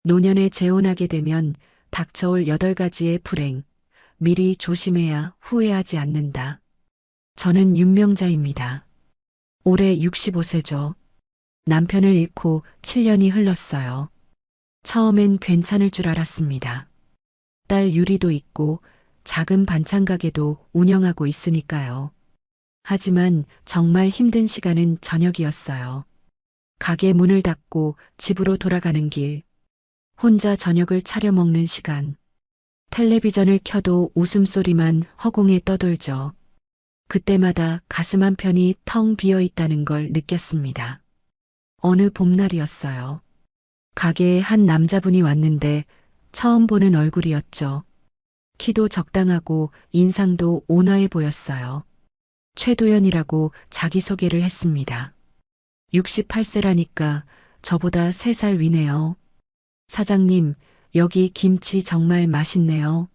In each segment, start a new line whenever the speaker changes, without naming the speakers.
노년에 재혼하게 되면 닥쳐올 8가지의 불행, 미리 조심해야 후회하지 않는다. 저는 윤명자입니다. 올해 65세죠. 남편을 잃고 7년이 흘렀어요. 처음엔 괜찮을 줄 알았습니다. 딸 유리도 있고 작은 반찬 가게도 운영하고 있으니까요. 하지만 정말 힘든 시간은 저녁이었어요. 가게 문을 닫고 집으로 돌아가는 길, 혼자 저녁을 차려 먹는 시간, 텔레비전을 켜도 웃음소리만 허공에 떠돌죠. 그때마다 가슴 한편이 텅 비어 있다는 걸 느꼈습니다. 어느 봄날이었어요. 가게에 한 남자분이 왔는데 처음 보는 얼굴이었죠. 키도 적당하고 인상도 온화해 보였어요. 최도연이라고 자기소개를 했습니다. 68세라니까 저보다 3살 위네요. 사장님, 여기 김치 정말 맛있네요.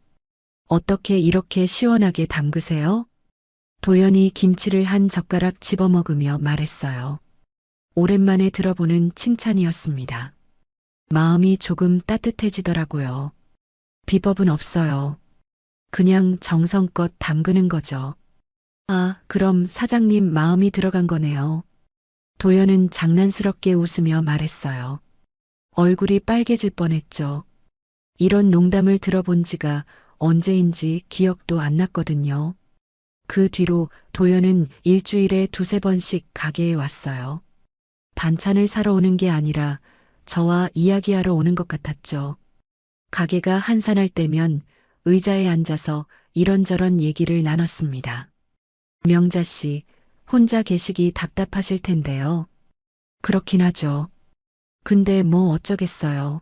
어떻게 이렇게 시원하게 담그세요? 도연이 김치를 한 젓가락 집어먹으며 말했어요. 오랜만에 들어보는 칭찬이었습니다. 마음이 조금 따뜻해지더라고요. 비법은 없어요. 그냥 정성껏 담그는 거죠. 아, 그럼 사장님 마음이 들어간 거네요. 도연은 장난스럽게 웃으며 말했어요. 얼굴이 빨개질 뻔했죠. 이런 농담을 들어본 지가 언제인지 기억도 안 났거든요. 그 뒤로 도연은 일주일에 2~3번씩 가게에 왔어요. 반찬을 사러 오는 게 아니라 저와 이야기하러 오는 것 같았죠. 가게가 한산할 때면 의자에 앉아서 이런저런 얘기를 나눴습니다. 명자 씨, 혼자 계시기 답답하실 텐데요. 그렇긴 하죠. 근데 뭐 어쩌겠어요.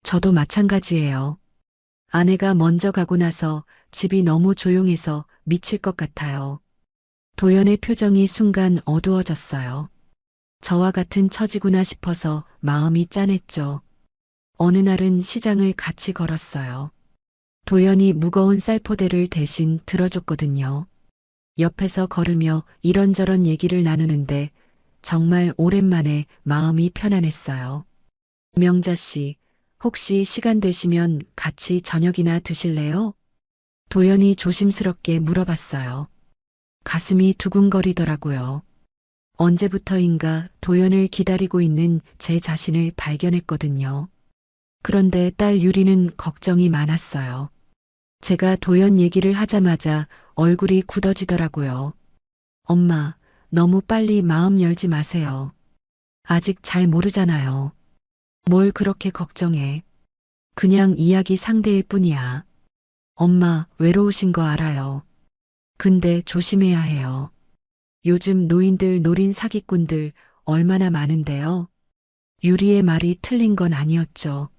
저도 마찬가지예요. 아내가 먼저 가고 나서 집이 너무 조용해서 미칠 것 같아요. 도연의 표정이 순간 어두워졌어요. 저와 같은 처지구나 싶어서 마음이 짠했죠. 어느 날은 시장을 같이 걸었어요. 도연이 무거운 쌀포대를 대신 들어줬거든요. 옆에서 걸으며 이런저런 얘기를 나누는데 정말 오랜만에 마음이 편안했어요. 명자 씨, 혹시 시간 되시면 같이 저녁이나 드실래요? 도연이 조심스럽게 물어봤어요. 가슴이 두근거리더라고요. 언제부터인가 도연을 기다리고 있는 제 자신을 발견했거든요. 그런데 딸 유리는 걱정이 많았어요. 제가 도연 얘기를 하자마자 얼굴이 굳어지더라고요. 엄마, 너무 빨리 마음 열지 마세요. 아직 잘 모르잖아요. 뭘 그렇게 걱정해. 그냥 이야기 상대일 뿐이야. 엄마, 외로우신 거 알아요. 근데 조심해야 해요. 요즘 노인들 노린 사기꾼들 얼마나 많은데요. 유리의 말이 틀린 건 아니었죠.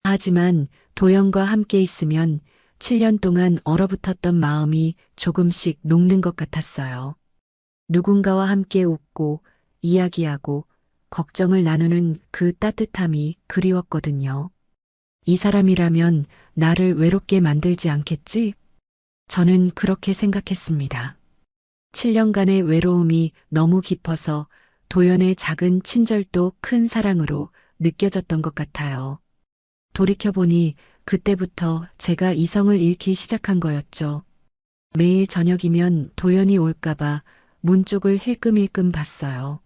하지만 도연과 함께 있으면 7년 동안 얼어붙었던 마음이 조금씩 녹는 것 같았어요. 누군가와 함께 웃고 이야기하고 걱정을 나누는 그 따뜻함이 그리웠거든요. 이 사람이라면 나를 외롭게 만들지 않겠지? 저는 그렇게 생각했습니다. 7년간의 외로움이 너무 깊어서 도연의 작은 친절도 큰 사랑으로 느껴졌던 것 같아요. 돌이켜보니 그때부터 제가 이성을 잃기 시작한 거였죠. 매일 저녁이면 도연이 올까봐 문 쪽을 힐끔힐끔 봤어요.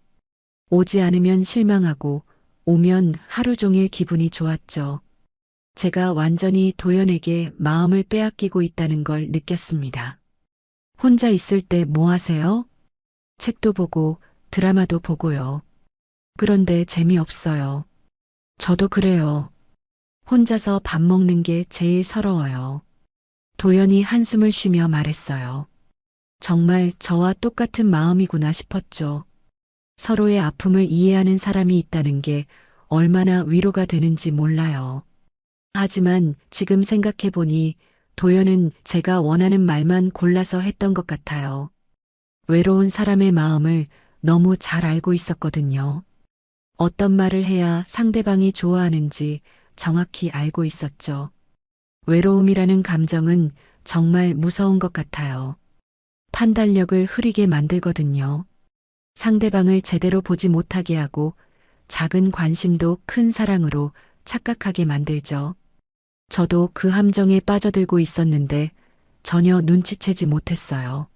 오지 않으면 실망하고 오면 하루 종일 기분이 좋았죠. 제가 완전히 도연에게 마음을 빼앗기고 있다는 걸 느꼈습니다. 혼자 있을 때 뭐 하세요? 책도 보고 드라마도 보고요. 그런데 재미없어요. 저도 그래요. 혼자서 밥 먹는 게 제일 서러워요. 도연이 한숨을 쉬며 말했어요. 정말 저와 똑같은 마음이구나 싶었죠. 서로의 아픔을 이해하는 사람이 있다는 게 얼마나 위로가 되는지 몰라요. 하지만 지금 생각해보니 도연은 제가 원하는 말만 골라서 했던 것 같아요. 외로운 사람의 마음을 너무 잘 알고 있었거든요. 어떤 말을 해야 상대방이 좋아하는지 정확히 알고 있었죠. 외로움이라는 감정은 정말 무서운 것 같아요. 판단력을 흐리게 만들거든요. 상대방을 제대로 보지 못하게 하고 작은 관심도 큰 사랑으로 착각하게 만들죠. 저도 그 함정에 빠져들고 있었는데 전혀 눈치채지 못했어요.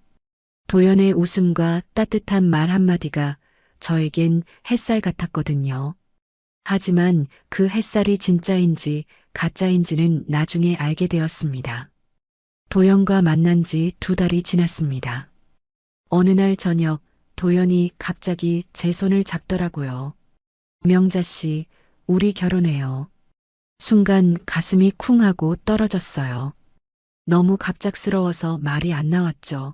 도연의 웃음과 따뜻한 말 한마디가 저에겐 햇살 같았거든요. 하지만 그 햇살이 진짜인지 가짜인지는 나중에 알게 되었습니다. 도연과 만난 지 2달이 지났습니다. 어느 날 저녁 도연이 갑자기 제 손을 잡더라고요. 명자 씨, 우리 결혼해요. 순간 가슴이 쿵 하고 떨어졌어요. 너무 갑작스러워서 말이 안 나왔죠.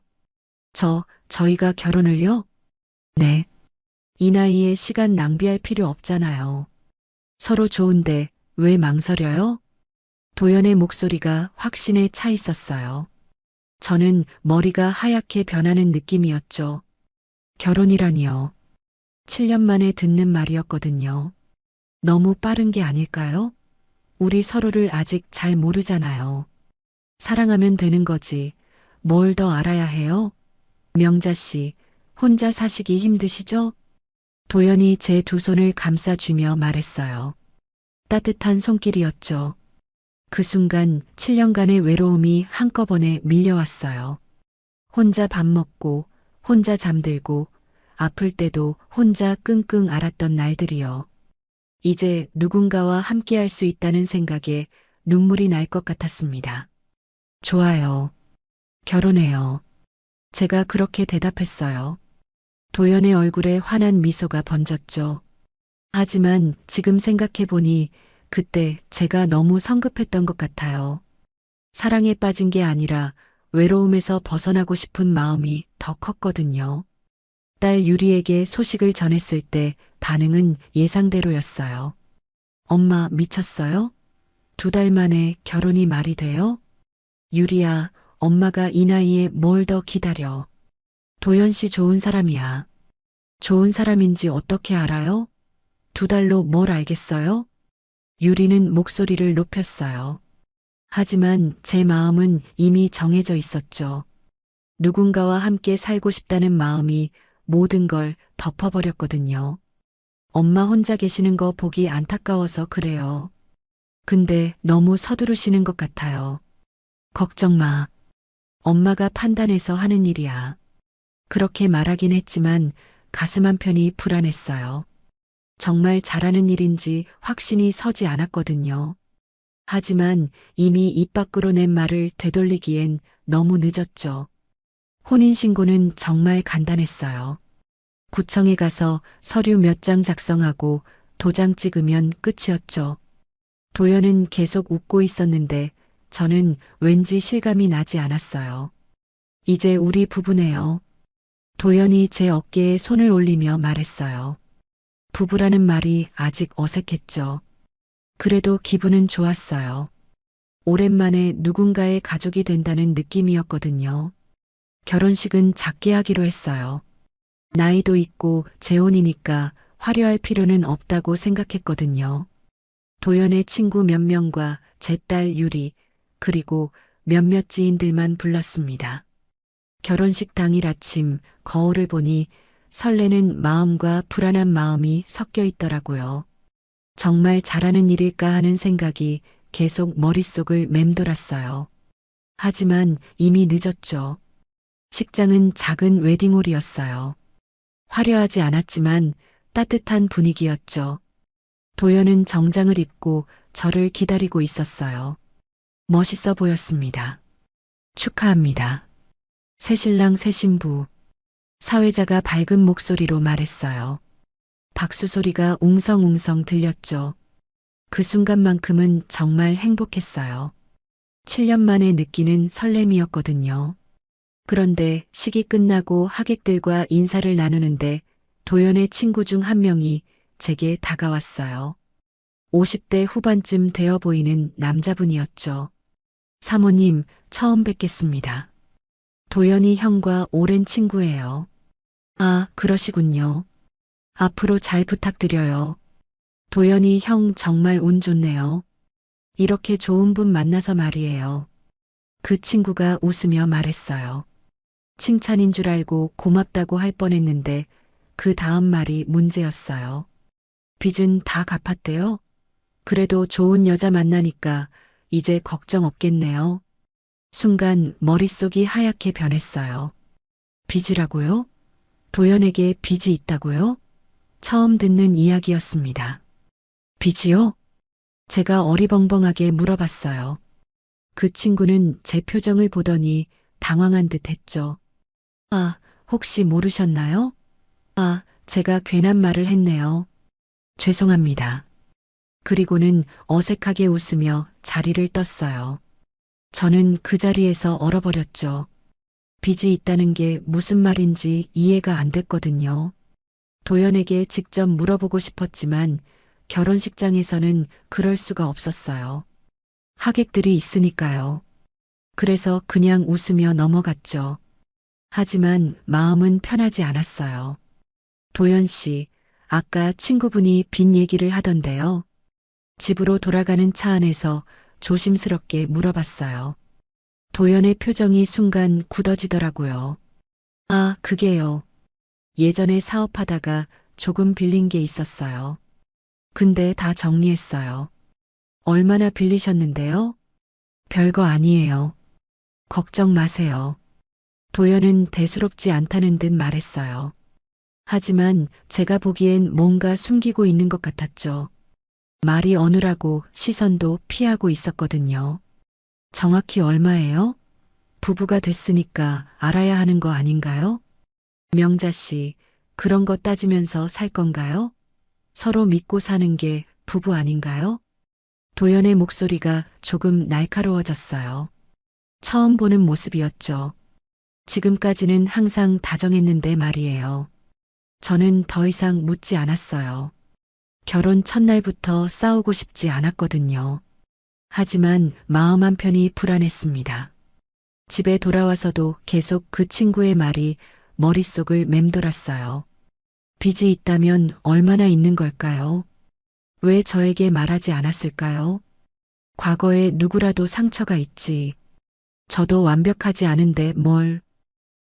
저희가 결혼을요? 네. 이 나이에 시간 낭비할 필요 없잖아요. 서로 좋은데 왜 망설여요? 도연의 목소리가 확신에 차 있었어요. 저는 머리가 하얗게 변하는 느낌이었죠. 결혼이라니요. 7년 만에 듣는 말이었거든요. 너무 빠른 게 아닐까요? 우리 서로를 아직 잘 모르잖아요. 사랑하면 되는 거지. 뭘 더 알아야 해요? 명자 씨, 혼자 사시기 힘드시죠? 도연이 제 2손을 감싸주며 말했어요. 따뜻한 손길이었죠. 그 순간 7년간의 외로움이 한꺼번에 밀려왔어요. 혼자 밥 먹고, 혼자 잠들고, 아플 때도 혼자 끙끙 앓았던 날들이요. 이제 누군가와 함께할 수 있다는 생각에 눈물이 날 것 같았습니다. 좋아요. 결혼해요. 제가 그렇게 대답했어요. 도연의 얼굴에 환한 미소가 번졌죠. 하지만 지금 생각해보니 그때 제가 너무 성급했던 것 같아요. 사랑에 빠진 게 아니라 외로움에서 벗어나고 싶은 마음이 더 컸거든요. 딸 유리에게 소식을 전했을 때 반응은 예상대로였어요. 엄마 미쳤어요? 2달 만에 결혼이 말이 돼요? 유리야, 엄마가 이 나이에 뭘 더 기다려. 도연 씨 좋은 사람이야. 좋은 사람인지 어떻게 알아요? 2달로 뭘 알겠어요? 유리는 목소리를 높였어요. 하지만 제 마음은 이미 정해져 있었죠. 누군가와 함께 살고 싶다는 마음이 모든 걸 덮어버렸거든요. 엄마 혼자 계시는 거 보기 안타까워서 그래요. 근데 너무 서두르시는 것 같아요. 걱정 마. 엄마가 판단해서 하는 일이야. 그렇게 말하긴 했지만 가슴 한편이 불안했어요. 정말 잘하는 일인지 확신이 서지 않았거든요. 하지만 이미 입 밖으로 낸 말을 되돌리기엔 너무 늦었죠. 혼인신고는 정말 간단했어요. 구청에 가서 서류 몇 장 작성하고 도장 찍으면 끝이었죠. 도연은 계속 웃고 있었는데 저는 왠지 실감이 나지 않았어요. 이제 우리 부부네요. 도연이 제 어깨에 손을 올리며 말했어요. 부부라는 말이 아직 어색했죠. 그래도 기분은 좋았어요. 오랜만에 누군가의 가족이 된다는 느낌이었거든요. 결혼식은 작게 하기로 했어요. 나이도 있고 재혼이니까 화려할 필요는 없다고 생각했거든요. 도연의 친구 몇 명과 제 딸 유리, 그리고 몇몇 지인들만 불렀습니다. 결혼식 당일 아침 거울을 보니 설레는 마음과 불안한 마음이 섞여 있더라고요. 정말 잘하는 일일까 하는 생각이 계속 머릿속을 맴돌았어요. 하지만 이미 늦었죠. 식장은 작은 웨딩홀이었어요. 화려하지 않았지만 따뜻한 분위기였죠. 도연은 정장을 입고 저를 기다리고 있었어요. 멋있어 보였습니다. 축하합니다. 새신랑 새신부. 사회자가 밝은 목소리로 말했어요. 박수 소리가 웅성웅성 들렸죠. 그 순간만큼은 정말 행복했어요. 7년 만에 느끼는 설렘이었거든요. 그런데 식이 끝나고 하객들과 인사를 나누는데 도연의 친구 중 한 명이 제게 다가왔어요. 50대 후반쯤 되어 보이는 남자분이었죠. 사모님, 처음 뵙겠습니다. 도연이 형과 오랜 친구예요. 아, 그러시군요. 앞으로 잘 부탁드려요. 도연이 형 정말 운 좋네요. 이렇게 좋은 분 만나서 말이에요. 그 친구가 웃으며 말했어요. 칭찬인 줄 알고 고맙다고 할 뻔했는데 그 다음 말이 문제였어요. 빚은 다 갚았대요? 그래도 좋은 여자 만나니까 이제 걱정 없겠네요. 순간 머릿속이 하얗게 변했어요. 빚이라고요? 도연에게 빚이 있다고요? 처음 듣는 이야기였습니다. 빚이요? 제가 어리벙벙하게 물어봤어요. 그 친구는 제 표정을 보더니 당황한 듯 했죠. 아, 혹시 모르셨나요? 아, 제가 괜한 말을 했네요. 죄송합니다. 그리고는 어색하게 웃으며 자리를 떴어요. 저는 그 자리에서 얼어버렸죠. 빚이 있다는 게 무슨 말인지 이해가 안 됐거든요. 도연에게 직접 물어보고 싶었지만 결혼식장에서는 그럴 수가 없었어요. 하객들이 있으니까요. 그래서 그냥 웃으며 넘어갔죠. 하지만 마음은 편하지 않았어요. 도연 씨, 아까 친구분이 빚 얘기를 하던데요. 집으로 돌아가는 차 안에서 조심스럽게 물어봤어요. 도연의 표정이 순간 굳어지더라고요. 아, 그게요. 예전에 사업하다가 조금 빌린 게 있었어요. 근데 다 정리했어요. 얼마나 빌리셨는데요? 별거 아니에요. 걱정 마세요. 도연은 대수롭지 않다는 듯 말했어요. 하지만 제가 보기엔 뭔가 숨기고 있는 것 같았죠. 말이 어눌하고 시선도 피하고 있었거든요. 정확히 얼마예요? 부부가 됐으니까 알아야 하는 거 아닌가요? 명자 씨, 그런 거 따지면서 살 건가요? 서로 믿고 사는 게 부부 아닌가요? 도연의 목소리가 조금 날카로워졌어요. 처음 보는 모습이었죠. 지금까지는 항상 다정했는데 말이에요. 저는 더 이상 묻지 않았어요. 결혼 첫날부터 싸우고 싶지 않았거든요. 하지만 마음 한편이 불안했습니다. 집에 돌아와서도 계속 그 친구의 말이 머릿속을 맴돌았어요. 빚이 있다면 얼마나 있는 걸까요? 왜 저에게 말하지 않았을까요? 과거에 누구라도 상처가 있지. 저도 완벽하지 않은데 뭘.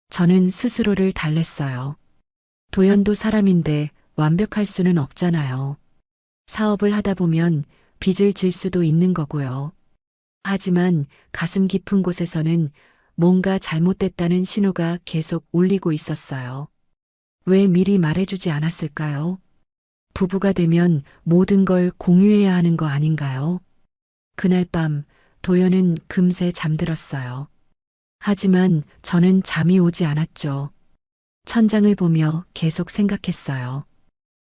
저는 스스로를 달랬어요. 도연도 사람인데 완벽할 수는 없잖아요. 사업을 하다 보면 빚을 질 수도 있는 거고요. 하지만 가슴 깊은 곳에서는 뭔가 잘못됐다는 신호가 계속 울리고 있었어요. 왜 미리 말해주지 않았을까요? 부부가 되면 모든 걸 공유해야 하는 거 아닌가요? 그날 밤 도연은 금세 잠들었어요. 하지만 저는 잠이 오지 않았죠. 천장을 보며 계속 생각했어요.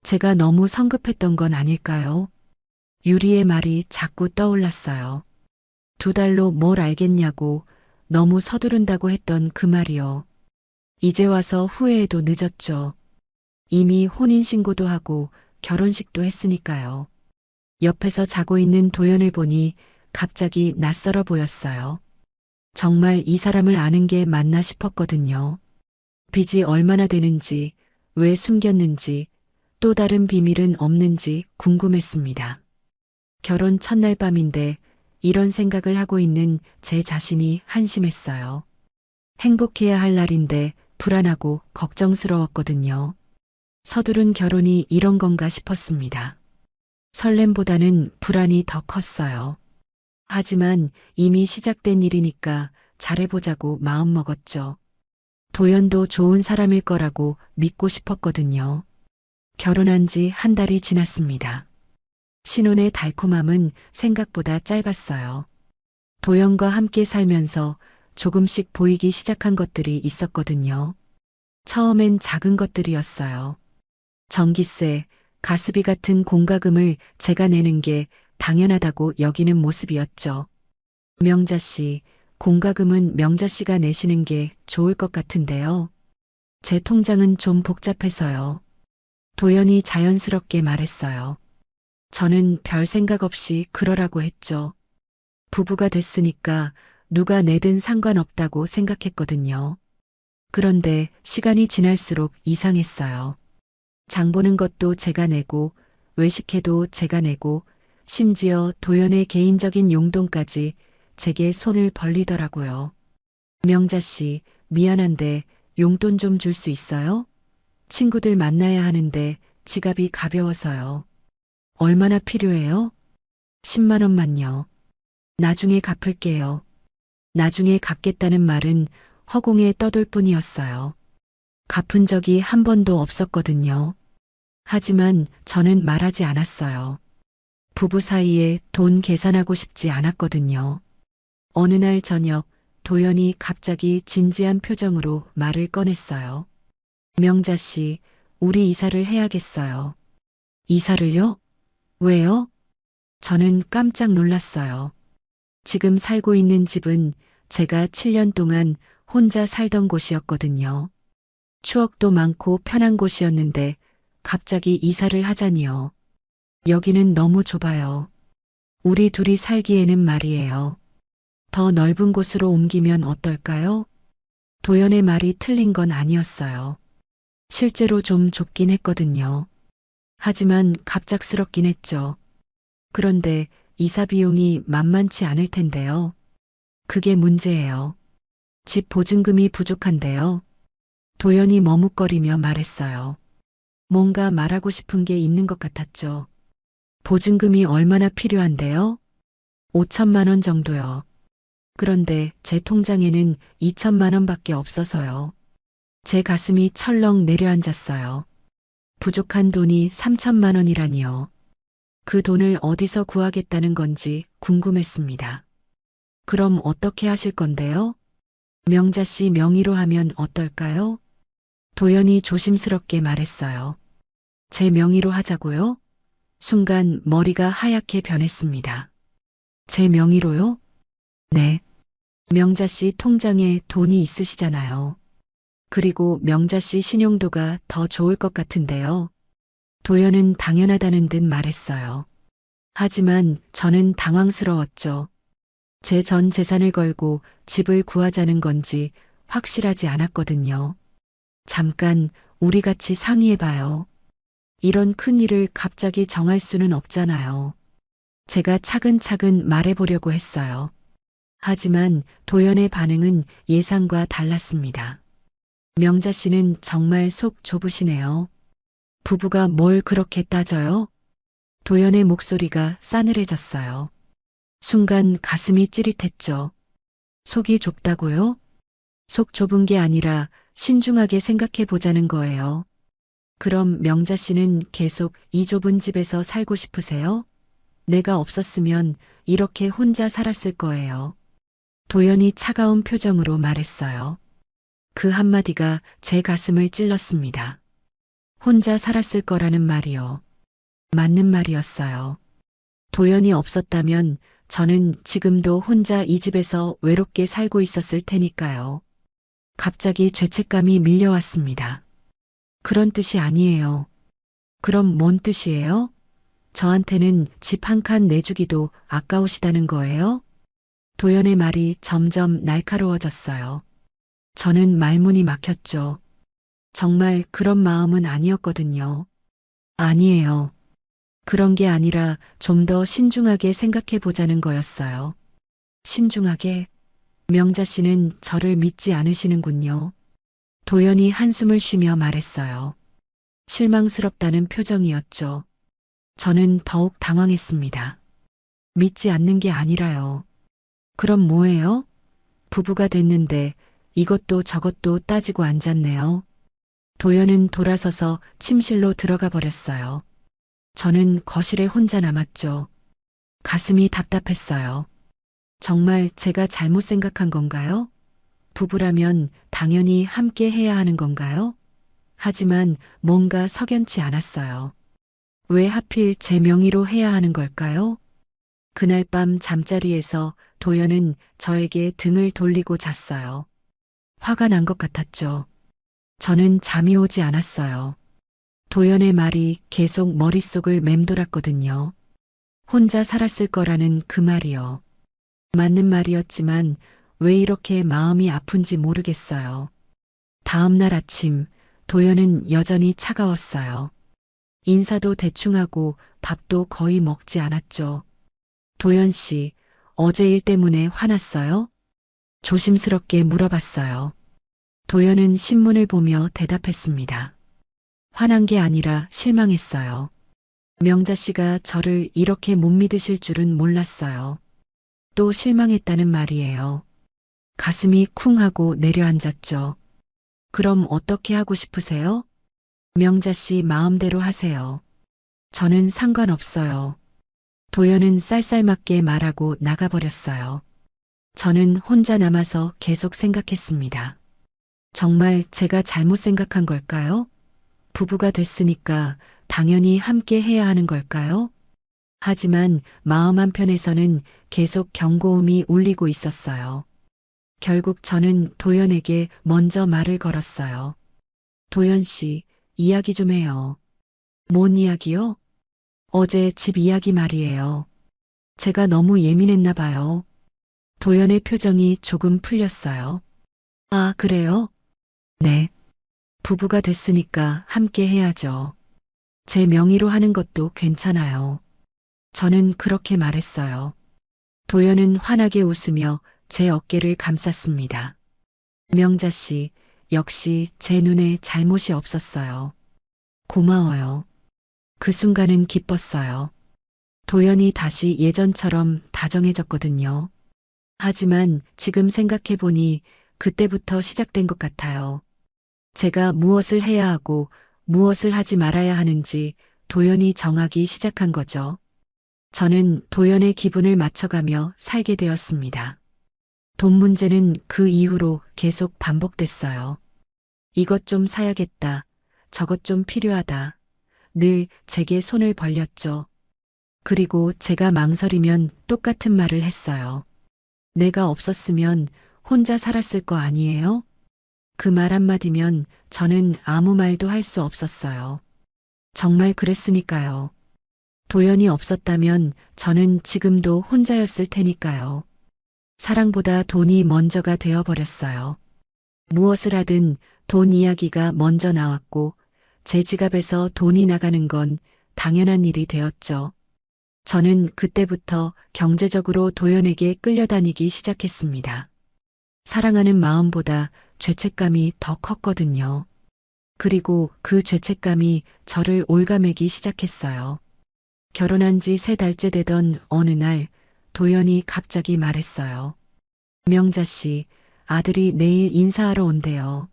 제가 너무 성급했던 건 아닐까요? 유리의 말이 자꾸 떠올랐어요. 2달로 뭘 알겠냐고 너무 서두른다고 했던 그 말이요. 이제 와서 후회해도 늦었죠. 이미 혼인신고도 하고 결혼식도 했으니까요. 옆에서 자고 있는 도연을 보니 갑자기 낯설어 보였어요. 정말 이 사람을 아는 게 맞나 싶었거든요. 빚이 얼마나 되는지, 왜 숨겼는지, 또 다른 비밀은 없는지 궁금했습니다. 결혼 첫날 밤인데 이런 생각을 하고 있는 제 자신이 한심했어요. 행복해야 할 날인데 불안하고 걱정스러웠거든요. 서두른 결혼이 이런 건가 싶었습니다. 설렘보다는 불안이 더 컸어요. 하지만 이미 시작된 일이니까 잘해보자고 마음먹었죠. 도연도 좋은 사람일 거라고 믿고 싶었거든요. 결혼한 지 1달이 지났습니다. 신혼의 달콤함은 생각보다 짧았어요. 도연과 함께 살면서 조금씩 보이기 시작한 것들이 있었거든요. 처음엔 작은 것들이었어요. 전기세, 가스비 같은 공과금을 제가 내는 게 당연하다고 여기는 모습이었죠. 명자 씨, 공과금은 명자 씨가 내시는 게 좋을 것 같은데요. 제 통장은 좀 복잡해서요. 도연이 자연스럽게 말했어요. 저는 별 생각 없이 그러라고 했죠. 부부가 됐으니까 누가 내든 상관없다고 생각했거든요. 그런데 시간이 지날수록 이상했어요. 장 보는 것도 제가 내고, 외식해도 제가 내고, 심지어 도연의 개인적인 용돈까지 제게 손을 벌리더라고요. 명자 씨, 미안한데 용돈 좀 줄 수 있어요? 친구들 만나야 하는데 지갑이 가벼워서요. 얼마나 필요해요? 10만 원만요. 나중에 갚을게요. 나중에 갚겠다는 말은 허공에 떠돌 뿐이었어요. 갚은 적이 한 번도 없었거든요. 하지만 저는 말하지 않았어요. 부부 사이에 돈 계산하고 싶지 않았거든요. 어느 날 저녁 도연이 갑자기 진지한 표정으로 말을 꺼냈어요. 명자 씨, 우리 이사를 해야겠어요. 이사를요? 왜요? 저는 깜짝 놀랐어요. 지금 살고 있는 집은 제가 7년 동안 혼자 살던 곳이었거든요. 추억도 많고 편한 곳이었는데 갑자기 이사를 하자니요. 여기는 너무 좁아요. 우리 둘이 살기에는 말이에요. 더 넓은 곳으로 옮기면 어떨까요? 도연의 말이 틀린 건 아니었어요. 실제로 좀 좁긴 했거든요. 하지만 갑작스럽긴 했죠. 그런데 이사 비용이 만만치 않을 텐데요. 그게 문제예요. 집 보증금이 부족한데요. 도연이 머뭇거리며 말했어요. 뭔가 말하고 싶은 게 있는 것 같았죠. 보증금이 얼마나 필요한데요? 5천만 원 정도요. 그런데 제 통장에는 2천만 원밖에 없어서요. 제 가슴이 철렁 내려앉았어요. 부족한 돈이 3천만 원이라니요. 그 돈을 어디서 구하겠다는 건지 궁금했습니다. 그럼 어떻게 하실 건데요? 명자 씨 명의로 하면 어떨까요? 도연이 조심스럽게 말했어요. 제 명의로 하자고요? 순간 머리가 하얗게 변했습니다. 제 명의로요? 네. 명자 씨 통장에 돈이 있으시잖아요. 그리고 명자 씨 신용도가 더 좋을 것 같은데요. 도연은 당연하다는 듯 말했어요. 하지만 저는 당황스러웠죠. 제 전 재산을 걸고 집을 구하자는 건지 확실하지 않았거든요. 잠깐 우리 같이 상의해봐요. 이런 큰 일을 갑자기 정할 수는 없잖아요. 제가 차근차근 말해보려고 했어요. 하지만 도연의 반응은 예상과 달랐습니다. 명자 씨는 정말 속 좁으시네요. 부부가 뭘 그렇게 따져요? 도연의 목소리가 싸늘해졌어요. 순간 가슴이 찌릿했죠. 속이 좁다고요? 속 좁은 게 아니라 신중하게 생각해 보자는 거예요. 그럼 명자 씨는 계속 이 좁은 집에서 살고 싶으세요? 내가 없었으면 이렇게 혼자 살았을 거예요. 도연이 차가운 표정으로 말했어요. 그 한마디가 제 가슴을 찔렀습니다. 혼자 살았을 거라는 말이요. 맞는 말이었어요. 도연이 없었다면 저는 지금도 혼자 이 집에서 외롭게 살고 있었을 테니까요. 갑자기 죄책감이 밀려왔습니다. 그런 뜻이 아니에요. 그럼 뭔 뜻이에요? 저한테는 집 한 칸 내주기도 아까우시다는 거예요? 도연의 말이 점점 날카로워졌어요. 저는 말문이 막혔죠. 정말 그런 마음은 아니었거든요. 아니에요. 그런 게 아니라 좀 더 신중하게 생각해 보자는 거였어요. 신중하게? 명자 씨는 저를 믿지 않으시는군요. 도연이 한숨을 쉬며 말했어요. 실망스럽다는 표정이었죠. 저는 더욱 당황했습니다. 믿지 않는 게 아니라요. 그럼 뭐예요? 부부가 됐는데 이것도 저것도 따지고 앉았네요. 도연은 돌아서서 침실로 들어가 버렸어요. 저는 거실에 혼자 남았죠. 가슴이 답답했어요. 정말 제가 잘못 생각한 건가요? 부부라면 당연히 함께 해야 하는 건가요? 하지만 뭔가 석연치 않았어요. 왜 하필 제 명의로 해야 하는 걸까요? 그날 밤 잠자리에서 도연은 저에게 등을 돌리고 잤어요. 화가 난 것 같았죠. 저는 잠이 오지 않았어요. 도연의 말이 계속 머릿속을 맴돌았거든요. 혼자 살았을 거라는 그 말이요. 맞는 말이었지만 왜 이렇게 마음이 아픈지 모르겠어요. 다음 날 아침 도연은 여전히 차가웠어요. 인사도 대충 하고 밥도 거의 먹지 않았죠. 도연 씨, 어제 일 때문에 화났어요? 조심스럽게 물어봤어요. 도연은 신문을 보며 대답했습니다. 화난 게 아니라 실망했어요. 명자 씨가 저를 이렇게 못 믿으실 줄은 몰랐어요. 또 실망했다는 말이에요. 가슴이 쿵 하고 내려앉았죠. 그럼 어떻게 하고 싶으세요? 명자 씨 마음대로 하세요. 저는 상관없어요. 도연은 쌀쌀맞게 말하고 나가버렸어요. 저는 혼자 남아서 계속 생각했습니다. 정말 제가 잘못 생각한 걸까요? 부부가 됐으니까 당연히 함께 해야 하는 걸까요? 하지만 마음 한편에서는 계속 경고음이 울리고 있었어요. 결국 저는 도연에게 먼저 말을 걸었어요. 도연 씨, 이야기 좀 해요. 뭔 이야기요? 어제 집 이야기 말이에요. 제가 너무 예민했나 봐요. 도연의 표정이 조금 풀렸어요. 아, 그래요? 네. 부부가 됐으니까 함께 해야죠. 제 명의로 하는 것도 괜찮아요. 저는 그렇게 말했어요. 도연은 환하게 웃으며 제 어깨를 감쌌습니다. 명자 씨, 역시 제 눈에 잘못이 없었어요. 고마워요. 그 순간은 기뻤어요. 도연이 다시 예전처럼 다정해졌거든요. 하지만 지금 생각해보니 그때부터 시작된 것 같아요. 제가 무엇을 해야 하고 무엇을 하지 말아야 하는지 도연이 정하기 시작한 거죠. 저는 도연의 기분을 맞춰가며 살게 되었습니다. 돈 문제는 그 이후로 계속 반복됐어요. 이것 좀 사야겠다. 저것 좀 필요하다. 늘 제게 손을 벌렸죠. 그리고 제가 망설이면 똑같은 말을 했어요. 내가 없었으면 혼자 살았을 거 아니에요? 그 말 한마디면 저는 아무 말도 할 수 없었어요. 정말 그랬으니까요. 도연이 없었다면 저는 지금도 혼자였을 테니까요. 사랑보다 돈이 먼저가 되어버렸어요. 무엇을 하든 돈 이야기가 먼저 나왔고 제 지갑에서 돈이 나가는 건 당연한 일이 되었죠. 저는 그때부터 경제적으로 도연에게 끌려다니기 시작했습니다. 사랑하는 마음보다 죄책감이 더 컸거든요. 그리고 그 죄책감이 저를 올가매기 시작했어요. 결혼한 지 3달째 되던 어느 날 도연이 갑자기 말했어요. 명자 씨, 아들이 내일 인사하러 온대요.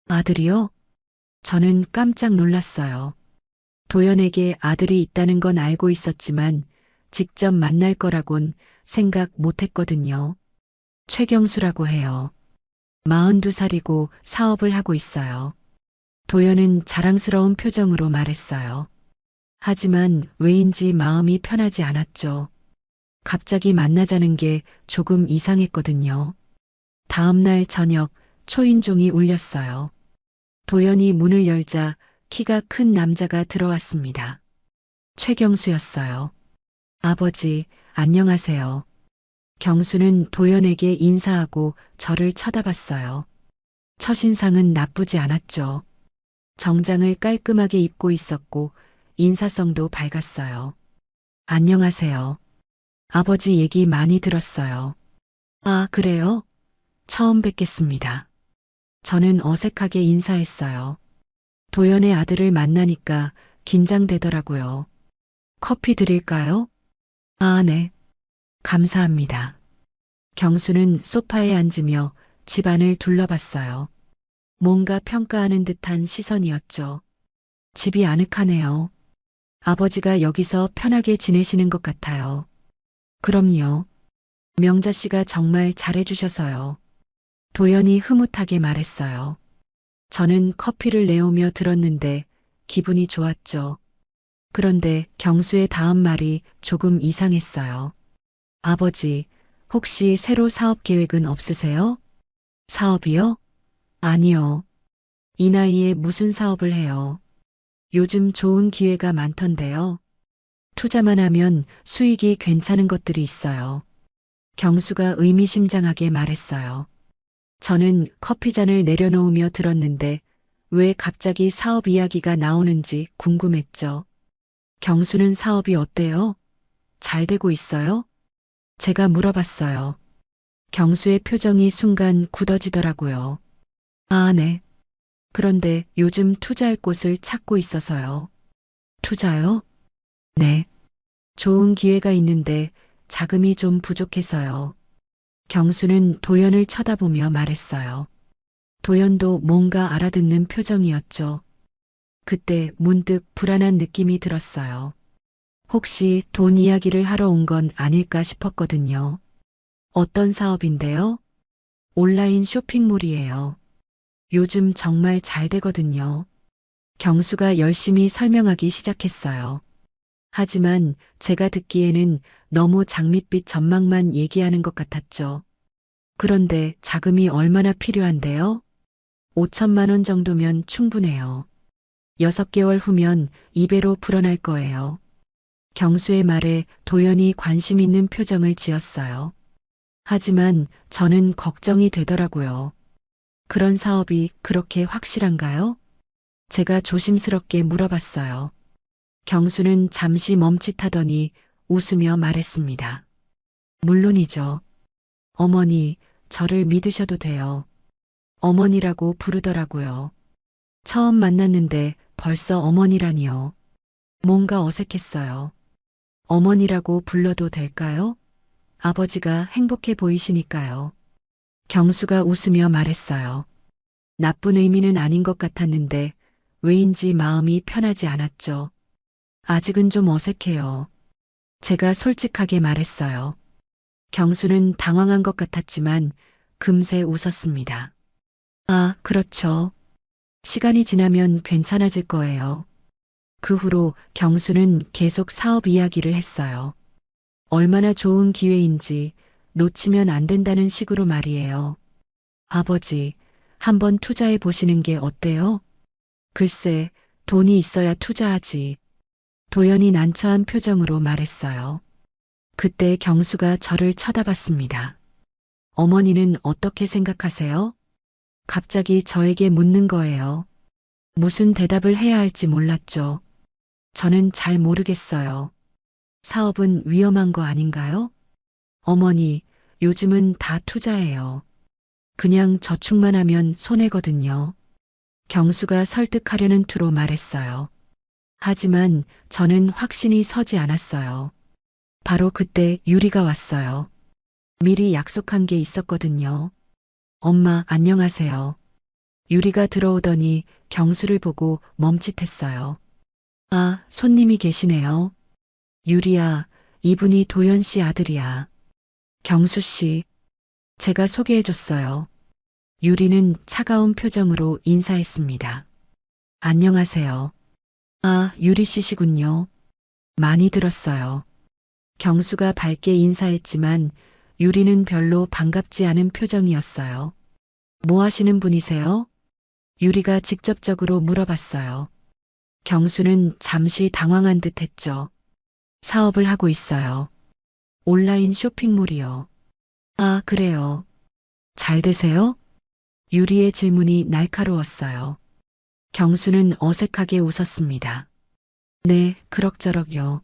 아들이요? 저는 깜짝 놀랐어요. 도연에게 아들이 있다는 건 알고 있었지만 직접 만날 거라곤 생각 못 했거든요. 최경수라고 해요. 42살이고 사업을 하고 있어요. 도연은 자랑스러운 표정으로 말했어요. 하지만 왜인지 마음이 편하지 않았죠. 갑자기 만나자는 게 조금 이상했거든요. 다음 날 저녁 초인종이 울렸어요. 도연이 문을 열자 키가 큰 남자가 들어왔습니다. 최경수였어요. 아버지, 안녕하세요. 경수는 도연에게 인사하고 저를 쳐다봤어요. 첫인상은 나쁘지 않았죠. 정장을 깔끔하게 입고 있었고 인사성도 밝았어요. 안녕하세요. 아버지 얘기 많이 들었어요. 아, 그래요? 처음 뵙겠습니다. 저는 어색하게 인사했어요. 도연의 아들을 만나니까 긴장되더라고요. 커피 드릴까요? 아, 네. 감사합니다. 경수는 소파에 앉으며 집안을 둘러봤어요. 뭔가 평가하는 듯한 시선이었죠. 집이 아늑하네요. 아버지가 여기서 편하게 지내시는 것 같아요. 그럼요. 명자 씨가 정말 잘해주셔서요. 도연이 흐뭇하게 말했어요. 저는 커피를 내오며 들었는데 기분이 좋았죠. 그런데 경수의 다음 말이 조금 이상했어요. 아버지, 혹시 새로 사업 계획은 없으세요? 사업이요? 아니요. 이 나이에 무슨 사업을 해요? 요즘 좋은 기회가 많던데요. 투자만 하면 수익이 괜찮은 것들이 있어요. 경수가 의미심장하게 말했어요. 저는 커피잔을 내려놓으며 들었는데 왜 갑자기 사업 이야기가 나오는지 궁금했죠. 경수는 사업이 어때요? 잘 되고 있어요? 제가 물어봤어요. 경수의 표정이 순간 굳어지더라고요. 아, 네. 그런데 요즘 투자할 곳을 찾고 있어서요. 투자요? 네. 좋은 기회가 있는데 자금이 좀 부족해서요. 경수는 도연을 쳐다보며 말했어요. 도연도 뭔가 알아듣는 표정이었죠. 그때 문득 불안한 느낌이 들었어요. 혹시 돈 이야기를 하러 온 건 아닐까 싶었거든요. 어떤 사업인데요? 온라인 쇼핑몰이에요. 요즘 정말 잘 되거든요. 경수가 열심히 설명하기 시작했어요. 하지만 제가 듣기에는 너무 장밋빛 전망만 얘기하는 것 같았죠. 그런데 자금이 얼마나 필요한데요? 5천만 원 정도면 충분해요. 6개월 후면 2배로 불어날 거예요. 경수의 말에 도연이 관심 있는 표정을 지었어요. 하지만 저는 걱정이 되더라고요. 그런 사업이 그렇게 확실한가요? 제가 조심스럽게 물어봤어요. 경수는 잠시 멈칫하더니 웃으며 말했습니다. 물론이죠. 어머니, 저를 믿으셔도 돼요. 어머니라고 부르더라고요. 처음 만났는데 벌써 어머니라니요. 뭔가 어색했어요. 어머니라고 불러도 될까요? 아버지가 행복해 보이시니까요. 경수가 웃으며 말했어요. 나쁜 의미는 아닌 것 같았는데 왜인지 마음이 편하지 않았죠. 아직은 좀 어색해요. 제가 솔직하게 말했어요. 경수는 당황한 것 같았지만 금세 웃었습니다. 아, 그렇죠. 시간이 지나면 괜찮아질 거예요. 그 후로 경수는 계속 사업 이야기를 했어요. 얼마나 좋은 기회인지 놓치면 안 된다는 식으로 말이에요. 아버지, 한번 투자해 보시는 게 어때요? 글쎄, 돈이 있어야 투자하지. 도연이 난처한 표정으로 말했어요. 그때 경수가 저를 쳐다봤습니다. 어머니는 어떻게 생각하세요? 갑자기 저에게 묻는 거예요. 무슨 대답을 해야 할지 몰랐죠. 저는 잘 모르겠어요. 사업은 위험한 거 아닌가요? 어머니, 요즘은 다 투자해요. 그냥 저축만 하면 손해거든요. 경수가 설득하려는 투로 말했어요. 하지만 저는 확신이 서지 않았어요. 바로 그때 유리가 왔어요. 미리 약속한 게 있었거든요. 엄마, 안녕하세요. 유리가 들어오더니 경수를 보고 멈칫했어요. 아, 손님이 계시네요. 유리야, 이분이 도연 씨 아들이야. 경수 씨, 제가 소개해줬어요. 유리는 차가운 표정으로 인사했습니다. 안녕하세요. 아, 유리 씨시군요. 많이 들었어요. 경수가 밝게 인사했지만 유리는 별로 반갑지 않은 표정이었어요. 뭐 하시는 분이세요? 유리가 직접적으로 물어봤어요. 경수는 잠시 당황한 듯 했죠. 사업을 하고 있어요. 온라인 쇼핑몰이요. 아, 그래요. 잘 되세요? 유리의 질문이 날카로웠어요. 경수는 어색하게 웃었습니다. 네, 그럭저럭요.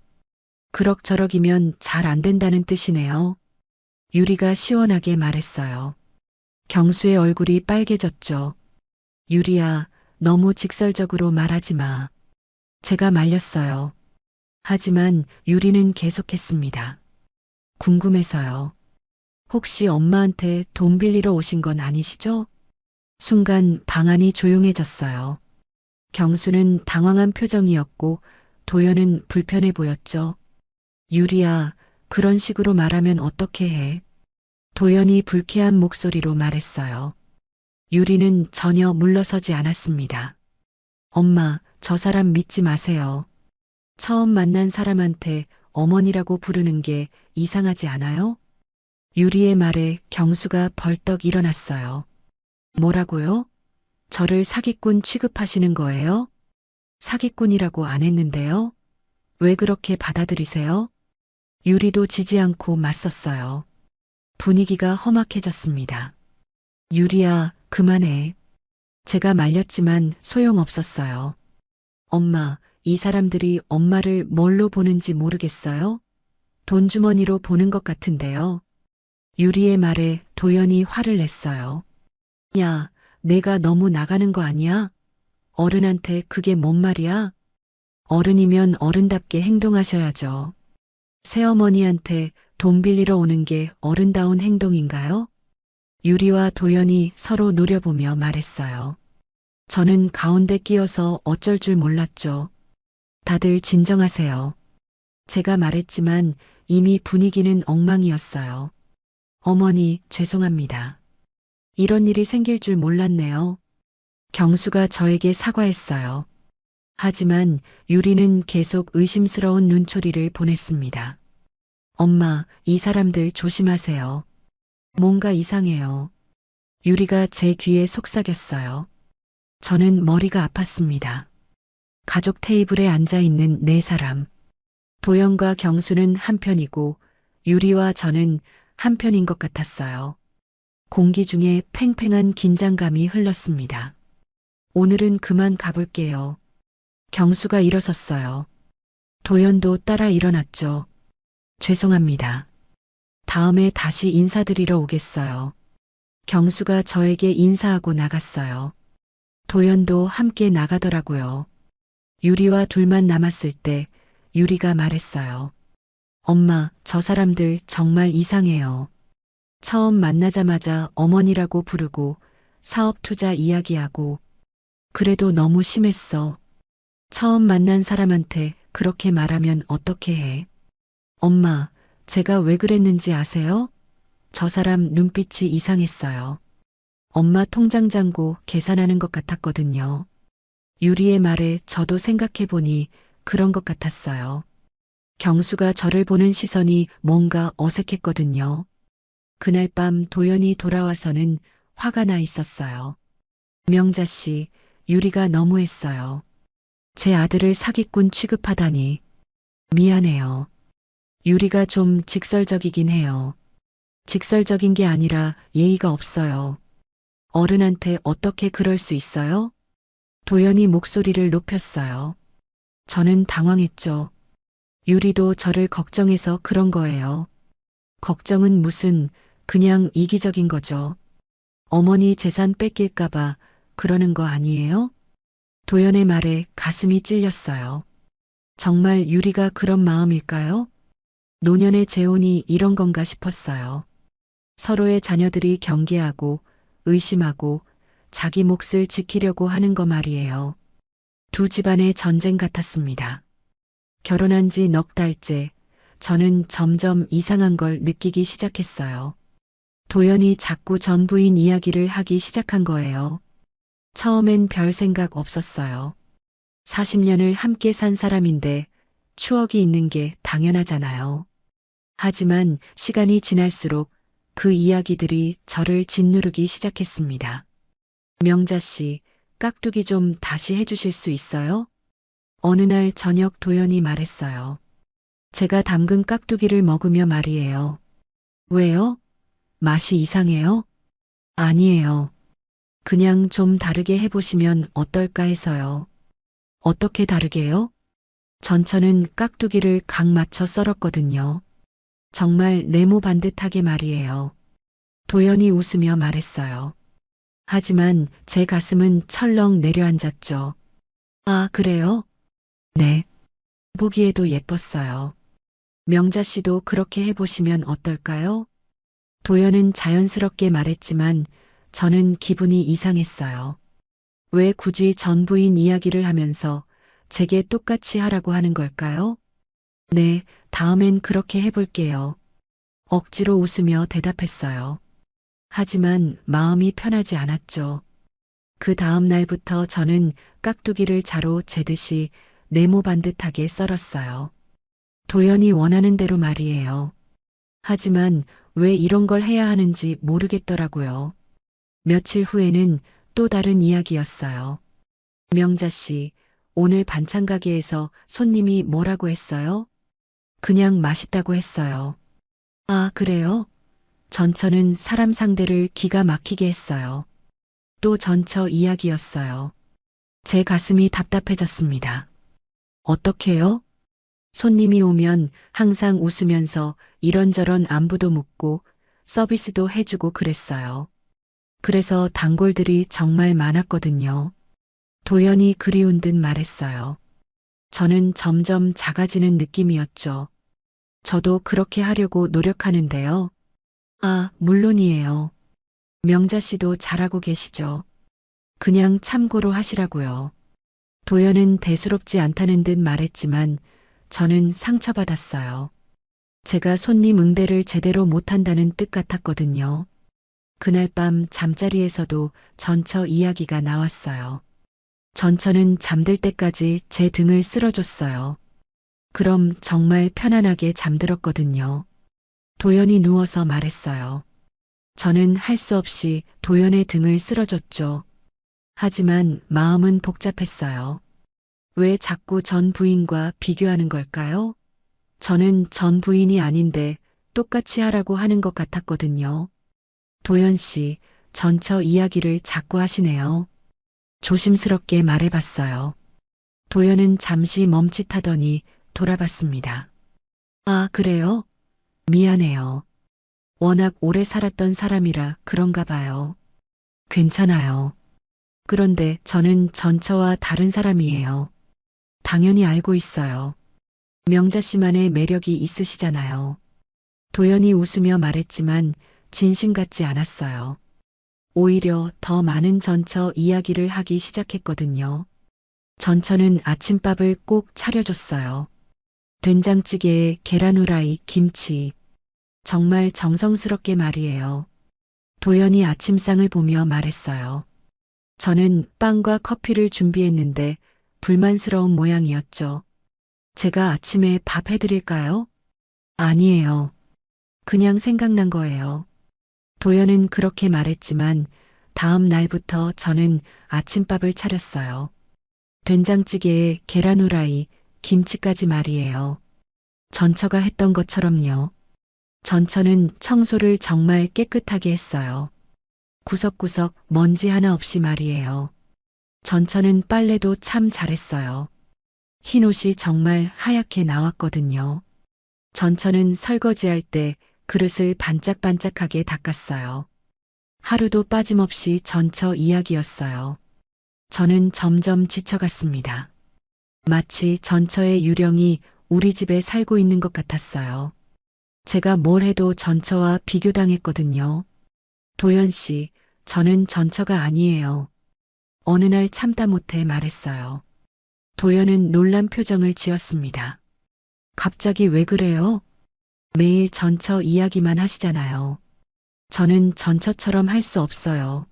그럭저럭이면 잘 안 된다는 뜻이네요. 유리가 시원하게 말했어요. 경수의 얼굴이 빨개졌죠. 유리야, 너무 직설적으로 말하지 마. 제가 말렸어요. 하지만 유리는 계속했습니다. 궁금해서요. 혹시 엄마한테 돈 빌리러 오신 건 아니시죠? 순간 방 안이 조용해졌어요. 경수는 당황한 표정이었고 도연은 불편해 보였죠. 유리야, 그런 식으로 말하면 어떻게 해? 도연이 불쾌한 목소리로 말했어요. 유리는 전혀 물러서지 않았습니다. 엄마, 저 사람 믿지 마세요. 처음 만난 사람한테 어머니라고 부르는 게 이상하지 않아요? 유리의 말에 경수가 벌떡 일어났어요. 뭐라고요? 저를 사기꾼 취급하시는 거예요? 사기꾼이라고 안 했는데요? 왜 그렇게 받아들이세요? 유리도 지지 않고 맞섰어요. 분위기가 험악해졌습니다. 유리야, 그만해. 제가 말렸지만 소용없었어요. 엄마, 이 사람들이 엄마를 뭘로 보는지 모르겠어요? 돈주머니로 보는 것 같은데요. 유리의 말에 도연이 화를 냈어요. 야, 내가 너무 나가는 거 아니야? 어른한테 그게 뭔 말이야? 어른이면 어른답게 행동하셔야죠. 새어머니한테 돈 빌리러 오는 게 어른다운 행동인가요? 유리와 도연이 서로 노려보며 말했어요. 저는 가운데 끼어서 어쩔 줄 몰랐죠. 다들 진정하세요. 제가 말했지만 이미 분위기는 엉망이었어요. 어머니, 죄송합니다. 이런 일이 생길 줄 몰랐네요. 경수가 저에게 사과했어요. 하지만 유리는 계속 의심스러운 눈초리를 보냈습니다. 엄마, 이 사람들 조심하세요. 뭔가 이상해요. 유리가 제 귀에 속삭였어요. 저는 머리가 아팠습니다. 가족 테이블에 앉아 있는 네 사람. 도영과 경수는 한편이고 유리와 저는 한편인 것 같았어요. 공기 중에 팽팽한 긴장감이 흘렀습니다. 오늘은 그만 가볼게요. 경수가 일어섰어요. 도연도 따라 일어났죠. 죄송합니다. 다음에 다시 인사드리러 오겠어요. 경수가 저에게 인사하고 나갔어요. 도연도 함께 나가더라고요. 유리와 둘만 남았을 때 유리가 말했어요. 엄마, 저 사람들 정말 이상해요. 처음 만나자마자 어머니라고 부르고 사업 투자 이야기하고 그래도 너무 심했어. 처음 만난 사람한테 그렇게 말하면 어떻게 해? 엄마, 제가 왜 그랬는지 아세요? 저 사람 눈빛이 이상했어요. 엄마 통장 잔고 계산하는 것 같았거든요. 유리의 말에 저도 생각해보니 그런 것 같았어요. 경수가 저를 보는 시선이 뭔가 어색했거든요. 그날 밤 도연이 돌아와서는 화가 나 있었어요. 명자 씨, 유리가 너무했어요. 제 아들을 사기꾼 취급하다니. 미안해요. 유리가 좀 직설적이긴 해요. 직설적인 게 아니라 예의가 없어요. 어른한테 어떻게 그럴 수 있어요? 도연이 목소리를 높였어요. 저는 당황했죠. 유리도 저를 걱정해서 그런 거예요. 걱정은 무슨, 그냥 이기적인 거죠. 어머니 재산 뺏길까봐 그러는 거 아니에요? 도연의 말에 가슴이 찔렸어요. 정말 유리가 그런 마음일까요? 노년의 재혼이 이런 건가 싶었어요. 서로의 자녀들이 경계하고 의심하고 자기 몫을 지키려고 하는 거 말이에요. 두 집안의 전쟁 같았습니다. 결혼한 지 넉 달째 저는 점점 이상한 걸 느끼기 시작했어요. 도연이 자꾸 전 부인 이야기를 하기 시작한 거예요. 처음엔 별 생각 없었어요. 40년을 함께 산 사람인데 추억이 있는 게 당연하잖아요. 하지만 시간이 지날수록 그 이야기들이 저를 짓누르기 시작했습니다. 명자 씨, 깍두기 좀 다시 해주실 수 있어요? 어느 날 저녁 도연이 말했어요. 제가 담근 깍두기를 먹으며 말이에요. 왜요? 맛이 이상해요? 아니에요. 그냥 좀 다르게 해보시면 어떨까 해서요. 어떻게 다르게요? 전처는 깍두기를 각 맞춰 썰었거든요. 정말 네모 반듯하게 말이에요. 도연이 웃으며 말했어요. 하지만 제 가슴은 철렁 내려앉았죠. 아, 그래요? 네. 보기에도 예뻤어요. 명자 씨도 그렇게 해보시면 어떨까요? 도연은 자연스럽게 말했지만 저는 기분이 이상했어요. 왜 굳이 전 부인 이야기를 하면서 제게 똑같이 하라고 하는 걸까요? 네, 다음엔 그렇게 해볼게요. 억지로 웃으며 대답했어요. 하지만 마음이 편하지 않았죠. 그 다음 날부터 저는 깍두기를 자로 재듯이 네모 반듯하게 썰었어요. 도연이 원하는 대로 말이에요. 하지만 왜 이런 걸 해야 하는지 모르겠더라고요. 며칠 후에는 또 다른 이야기였어요. 명자 씨, 오늘 반찬 가게에서 손님이 뭐라고 했어요? 그냥 맛있다고 했어요. 아, 그래요? 전처는 사람 상대를 기가 막히게 했어요. 또 전처 이야기였어요. 제 가슴이 답답해졌습니다. 어떻게요? 손님이 오면 항상 웃으면서 이런저런 안부도 묻고 서비스도 해주고 그랬어요. 그래서 단골들이 정말 많았거든요. 도연이 그리운 듯 말했어요. 저는 점점 작아지는 느낌이었죠. 저도 그렇게 하려고 노력하는데요. 아, 물론이에요. 명자 씨도 잘하고 계시죠. 그냥 참고로 하시라고요. 도연은 대수롭지 않다는 듯 말했지만 저는 상처받았어요. 제가 손님 응대를 제대로 못한다는 뜻 같았거든요. 그날 밤 잠자리에서도 전처 이야기가 나왔어요. 전처는 잠들 때까지 제 등을 쓸어줬어요. 그럼 정말 편안하게 잠들었거든요. 도연이 누워서 말했어요. 저는 할 수 없이 도연의 등을 쓸어줬죠. 하지만 마음은 복잡했어요. 왜 자꾸 전 부인과 비교하는 걸까요? 저는 전 부인이 아닌데 똑같이 하라고 하는 것 같았거든요. 도연 씨, 전처 이야기를 자꾸 하시네요. 조심스럽게 말해봤어요. 도연은 잠시 멈칫하더니 돌아봤습니다. 아, 그래요? 미안해요. 워낙 오래 살았던 사람이라 그런가 봐요. 괜찮아요. 그런데 저는 전처와 다른 사람이에요. 당연히 알고 있어요. 명자 씨만의 매력이 있으시잖아요. 도연이 웃으며 말했지만 진심 같지 않았어요. 오히려 더 많은 전처 이야기를 하기 시작했거든요. 전처는 아침밥을 꼭 차려줬어요. 된장찌개에 계란 후라이, 김치. 정말 정성스럽게 말이에요. 도연이 아침상을 보며 말했어요. 저는 빵과 커피를 준비했는데 불만스러운 모양이었죠. 제가 아침에 밥 해드릴까요? 아니에요. 그냥 생각난 거예요. 도연은 그렇게 말했지만 다음 날부터 저는 아침밥을 차렸어요. 된장찌개에 계란 후라이, 김치까지 말이에요. 전처가 했던 것처럼요. 전처는 청소를 정말 깨끗하게 했어요. 구석구석 먼지 하나 없이 말이에요. 전처는 빨래도 참 잘했어요. 흰옷이 정말 하얗게 나왔거든요. 전처는 설거지할 때 그릇을 반짝반짝하게 닦았어요. 하루도 빠짐없이 전처 이야기였어요. 저는 점점 지쳐갔습니다. 마치 전처의 유령이 우리 집에 살고 있는 것 같았어요. 제가 뭘 해도 전처와 비교당했거든요. 도연 씨, 저는 전처가 아니에요. 어느 날 참다 못해 말했어요. 도연은 놀란 표정을 지었습니다. 갑자기 왜 그래요? 매일 전처 이야기만 하시잖아요. 저는 전처처럼 할 수 없어요.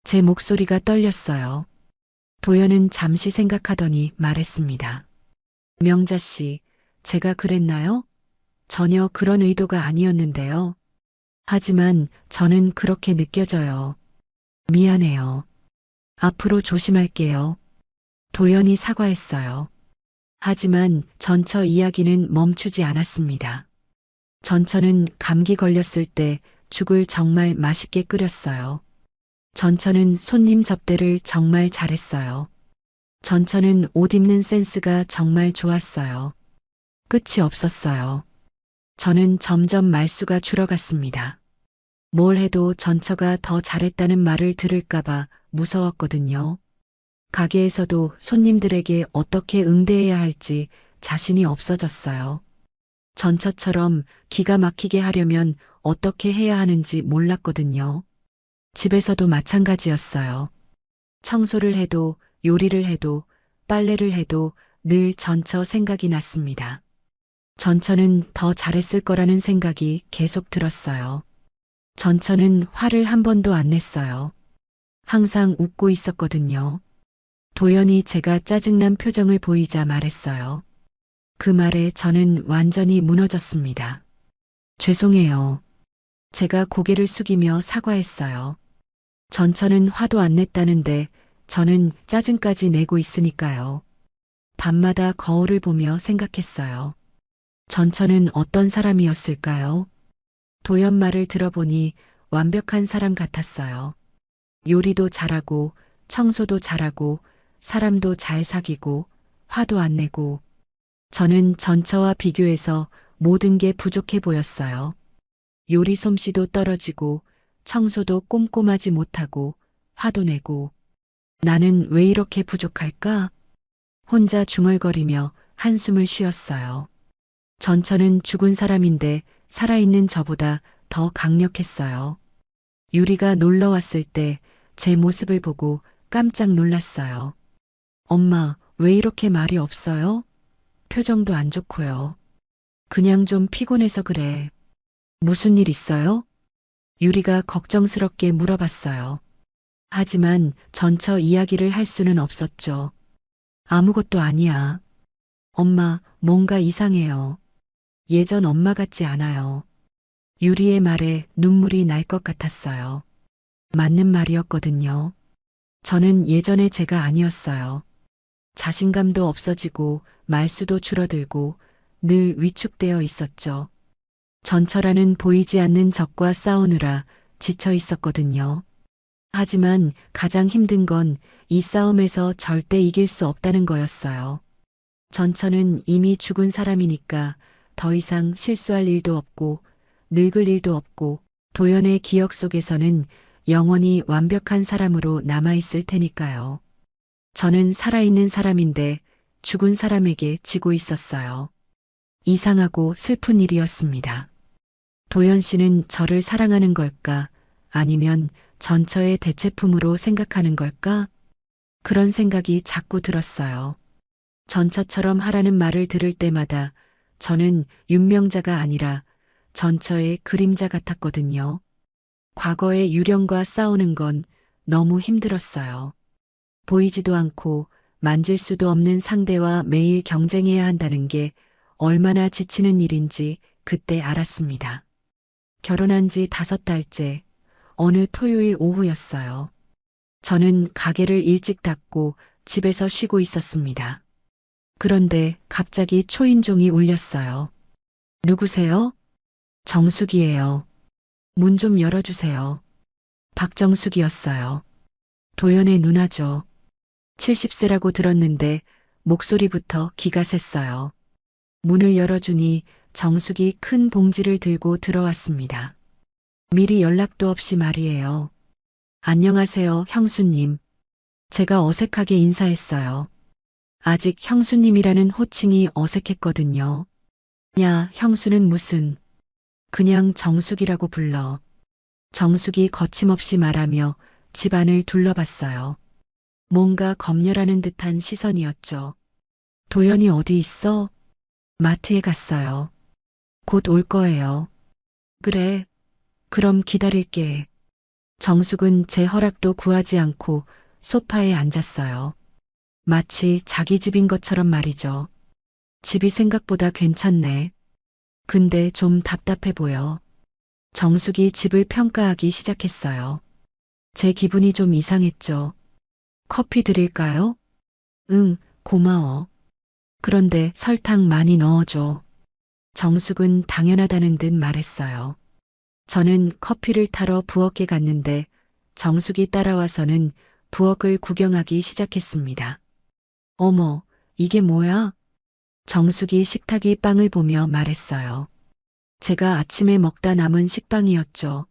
제 목소리가 떨렸어요. 도연은 잠시 생각하더니 말했습니다. 명자 씨, 제가 그랬나요? 전혀 그런 의도가 아니었는데요. 하지만 저는 그렇게 느껴져요. 미안해요. 앞으로 조심할게요. 도연이 사과했어요. 하지만 전처 이야기는 멈추지 않았습니다. 전처는 감기 걸렸을 때 죽을 정말 맛있게 끓였어요. 전처는 손님 접대를 정말 잘했어요. 전처는 옷 입는 센스가 정말 좋았어요. 끝이 없었어요. 저는 점점 말수가 줄어갔습니다. 뭘 해도 전처가 더 잘했다는 말을 들을까봐 무서웠거든요. 가게에서도 손님들에게 어떻게 응대해야 할지 자신이 없어졌어요. 전처처럼 기가 막히게 하려면 어떻게 해야 하는지 몰랐거든요. 집에서도 마찬가지였어요. 청소를 해도 요리를 해도 빨래를 해도 늘 전처 생각이 났습니다. 전처는 더 잘했을 거라는 생각이 계속 들었어요. 전처는 화를 한 번도 안 냈어요. 항상 웃고 있었거든요. 도연이 제가 짜증난 표정을 보이자 말했어요. 그 말에 저는 완전히 무너졌습니다. 죄송해요. 제가 고개를 숙이며 사과했어요. 전처는 화도 안 냈다는데 저는 짜증까지 내고 있으니까요. 밤마다 거울을 보며 생각했어요. 전처는 어떤 사람이었을까요? 도연 말을 들어보니 완벽한 사람 같았어요. 요리도 잘하고 청소도 잘하고 사람도 잘 사귀고 화도 안 내고 저는 전처와 비교해서 모든 게 부족해 보였어요. 요리 솜씨도 떨어지고 청소도 꼼꼼하지 못하고 화도 내고 나는 왜 이렇게 부족할까? 혼자 중얼거리며 한숨을 쉬었어요. 전처는 죽은 사람인데 살아있는 저보다 더 강력했어요. 유리가 놀러 왔을 때 제 모습을 보고 깜짝 놀랐어요. 엄마, 왜 이렇게 말이 없어요? 표정도 안 좋고요. 그냥 좀 피곤해서 그래. 무슨 일 있어요? 유리가 걱정스럽게 물어봤어요. 하지만 전처 이야기를 할 수는 없었죠. 아무것도 아니야. 엄마, 뭔가 이상해요. 예전 엄마 같지 않아요. 유리의 말에 눈물이 날 것 같았어요. 맞는 말이었거든요. 저는 예전의 제가 아니었어요. 자신감도 없어지고 말수도 줄어들고 늘 위축되어 있었죠. 전철아는 보이지 않는 적과 싸우느라 지쳐 있었거든요. 하지만 가장 힘든 건 이 싸움에서 절대 이길 수 없다는 거였어요. 전처는 이미 죽은 사람이니까 더 이상 실수할 일도 없고 늙을 일도 없고 도연의 기억 속에서는 영원히 완벽한 사람으로 남아있을 테니까요. 저는 살아있는 사람인데 죽은 사람에게 지고 있었어요. 이상하고 슬픈 일이었습니다. 도연 씨는 저를 사랑하는 걸까? 아니면 전처의 대체품으로 생각하는 걸까? 그런 생각이 자꾸 들었어요. 전처처럼 하라는 말을 들을 때마다 저는 윤명자가 아니라 전처의 그림자 같았거든요. 과거의 유령과 싸우는 건 너무 힘들었어요. 보이지도 않고 만질 수도 없는 상대와 매일 경쟁해야 한다는 게 얼마나 지치는 일인지 그때 알았습니다. 결혼한 지 5달째, 어느 토요일 오후였어요. 저는 가게를 일찍 닫고 집에서 쉬고 있었습니다. 그런데 갑자기 초인종이 울렸어요. 누구세요? 정숙이에요. 문 좀 열어주세요. 박정숙이었어요. 도연의 누나죠. 70세라고 들었는데 목소리부터 기가 샜어요. 문을 열어주니 정숙이 큰 봉지를 들고 들어왔습니다. 미리 연락도 없이 말이에요. 안녕하세요, 형수님. 제가 어색하게 인사했어요. 아직 형수님이라는 호칭이 어색했거든요. 야, 형수는 무슨. 그냥 정숙이라고 불러. 정숙이 거침없이 말하며 집안을 둘러봤어요. 뭔가 검열하는 듯한 시선이었죠. 도연이 어디 있어? 마트에 갔어요. 곧 올 거예요. 그래. 그럼 기다릴게. 정숙은 제 허락도 구하지 않고 소파에 앉았어요. 마치 자기 집인 것처럼 말이죠. 집이 생각보다 괜찮네. 근데 좀 답답해 보여. 정숙이 집을 평가하기 시작했어요. 제 기분이 좀 이상했죠. 커피 드릴까요? 응, 고마워. 그런데 설탕 많이 넣어줘. 정숙은 당연하다는 듯 말했어요. 저는 커피를 타러 부엌에 갔는데 정숙이 따라와서는 부엌을 구경하기 시작했습니다. 어머, 이게 뭐야? 정숙이 식탁이 빵을 보며 말했어요. 제가 아침에 먹다 남은 식빵이었죠.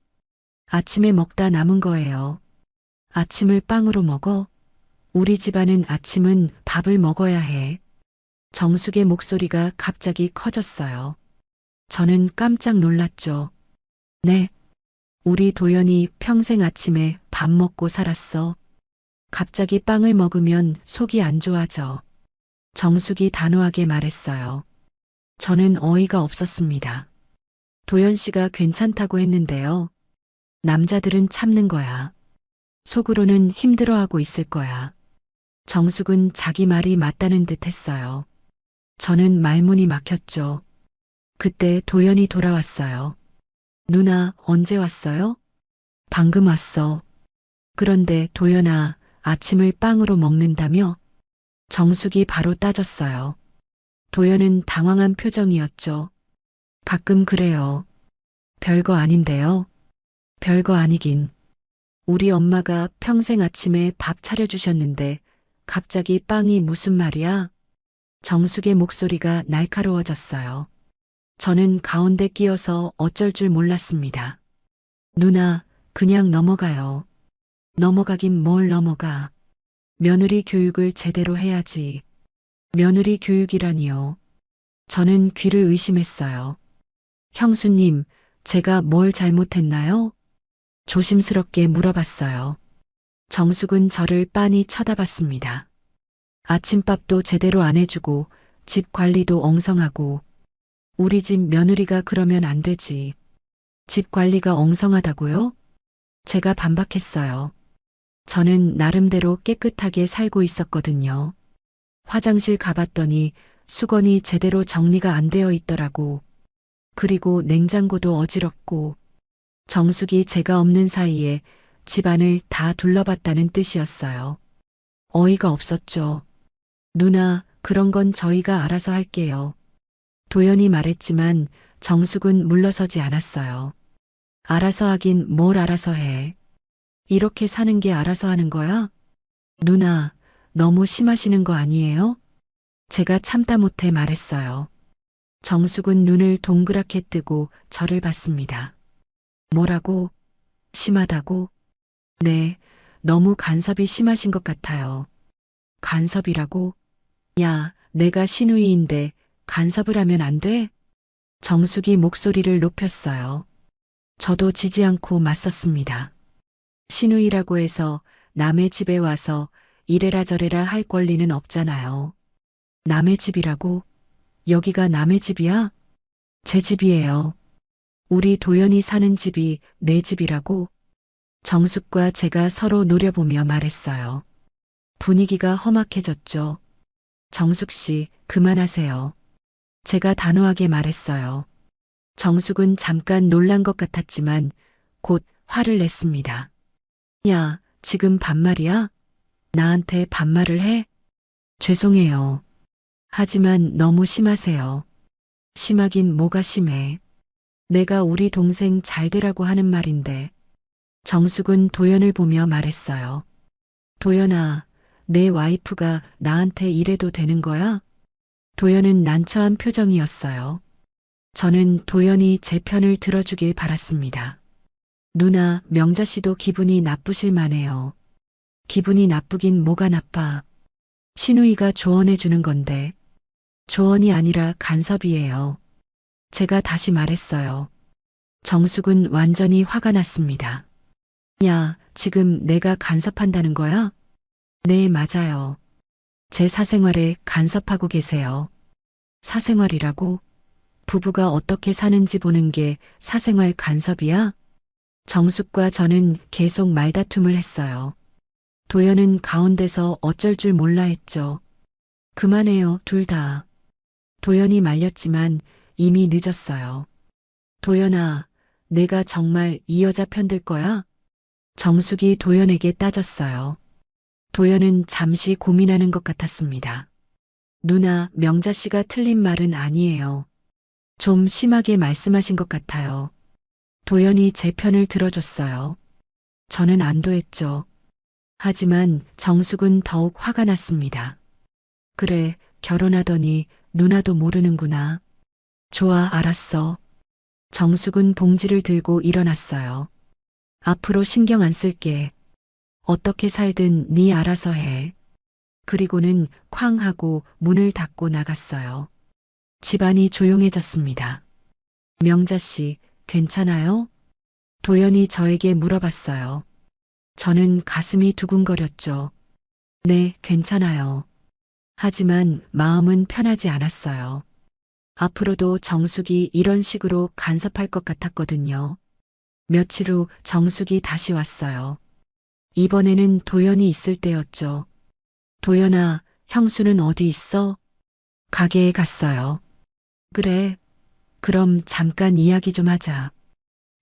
아침에 먹다 남은 거예요. 아침을 빵으로 먹어? 우리 집안은 아침은 밥을 먹어야 해. 정숙의 목소리가 갑자기 커졌어요. 저는 깜짝 놀랐죠. 네. 우리 도연이 평생 아침에 밥 먹고 살았어. 갑자기 빵을 먹으면 속이 안 좋아져. 정숙이 단호하게 말했어요. 저는 어이가 없었습니다. 도연 씨가 괜찮다고 했는데요. 남자들은 참는 거야. 속으로는 힘들어하고 있을 거야. 정숙은 자기 말이 맞다는 듯 했어요. 저는 말문이 막혔죠. 그때 도연이 돌아왔어요. 누나, 언제 왔어요? 방금 왔어. 그런데 도연아, 아침을 빵으로 먹는다며? 정숙이 바로 따졌어요. 도연은 당황한 표정이었죠. 가끔 그래요. 별거 아닌데요. 별거 아니긴. 우리 엄마가 평생 아침에 밥 차려주셨는데 갑자기 빵이 무슨 말이야? 정숙의 목소리가 날카로워졌어요. 저는 가운데 끼어서 어쩔 줄 몰랐습니다. 누나, 그냥 넘어가요. 넘어가긴 뭘 넘어가. 며느리 교육을 제대로 해야지. 며느리 교육이라니요. 저는 귀를 의심했어요. 형수님, 제가 뭘 잘못했나요? 조심스럽게 물어봤어요. 정숙은 저를 빤히 쳐다봤습니다. 아침밥도 제대로 안 해주고 집 관리도 엉성하고 우리 집 며느리가 그러면 안 되지. 집 관리가 엉성하다고요? 제가 반박했어요. 저는 나름대로 깨끗하게 살고 있었거든요. 화장실 가봤더니 수건이 제대로 정리가 안 되어 있더라고. 그리고 냉장고도 어지럽고 정숙이 제가 없는 사이에 집안을 다 둘러봤다는 뜻이었어요. 어이가 없었죠. 누나, 그런 건 저희가 알아서 할게요. 도연이 말했지만 정숙은 물러서지 않았어요. 알아서 하긴 뭘 알아서 해. 이렇게 사는 게 알아서 하는 거야? 누나, 너무 심하시는 거 아니에요? 제가 참다 못해 말했어요. 정숙은 눈을 동그랗게 뜨고 저를 봤습니다. 뭐라고? 심하다고? 네, 너무 간섭이 심하신 것 같아요. 간섭이라고? 야, 내가 시누이인데 간섭을 하면 안 돼? 정숙이 목소리를 높였어요. 저도 지지 않고 맞섰습니다. 시누이라고 해서 남의 집에 와서 이래라 저래라 할 권리는 없잖아요. 남의 집이라고? 여기가 남의 집이야? 제 집이에요. 우리 도연이 사는 집이 내 집이라고? 정숙과 제가 서로 노려보며 말했어요. 분위기가 험악해졌죠. 정숙 씨, 그만하세요. 제가 단호하게 말했어요. 정숙은 잠깐 놀란 것 같았지만 곧 화를 냈습니다. 야, 지금 반말이야? 나한테 반말을 해? 죄송해요. 하지만 너무 심하세요. 심하긴 뭐가 심해. 내가 우리 동생 잘 되라고 하는 말인데. 정숙은 도연을 보며 말했어요. 도연아, 내 와이프가 나한테 이래도 되는 거야? 도연은 난처한 표정이었어요. 저는 도연이 제 편을 들어주길 바랐습니다. 누나, 명자 씨도 기분이 나쁘실 만해요. 기분이 나쁘긴 뭐가 나빠. 시누이가 조언해 주는 건데. 조언이 아니라 간섭이에요. 제가 다시 말했어요. 정숙은 완전히 화가 났습니다. 야, 지금 내가 간섭한다는 거야? 네, 맞아요. 제 사생활에 간섭하고 계세요. 사생활이라고? 부부가 어떻게 사는지 보는 게 사생활 간섭이야? 정숙과 저는 계속 말다툼을 했어요. 도연은 가운데서 어쩔 줄 몰라 했죠. 그만해요, 둘 다. 도연이 말렸지만 이미 늦었어요. 도연아, 내가 정말 이 여자 편들 거야? 정숙이 도연에게 따졌어요. 도연은 잠시 고민하는 것 같았습니다. 누나, 명자 씨가 틀린 말은 아니에요. 좀 심하게 말씀하신 것 같아요. 도연이 제 편을 들어줬어요. 저는 안도했죠. 하지만 정숙은 더욱 화가 났습니다. 그래, 결혼하더니 누나도 모르는구나. 좋아, 알았어. 정숙은 봉지를 들고 일어났어요. 앞으로 신경 안 쓸게. 어떻게 살든 네 알아서 해. 그리고는 쾅 하고 문을 닫고 나갔어요. 집안이 조용해졌습니다. 명자 씨, 괜찮아요? 도연이 저에게 물어봤어요. 저는 가슴이 두근거렸죠. 네, 괜찮아요. 하지만 마음은 편하지 않았어요. 앞으로도 정숙이 이런 식으로 간섭할 것 같았거든요. 며칠 후 정숙이 다시 왔어요. 이번에는 도연이 있을 때였죠. 도연아, 형수는 어디 있어? 가게에 갔어요. 그래. 그럼 잠깐 이야기 좀 하자.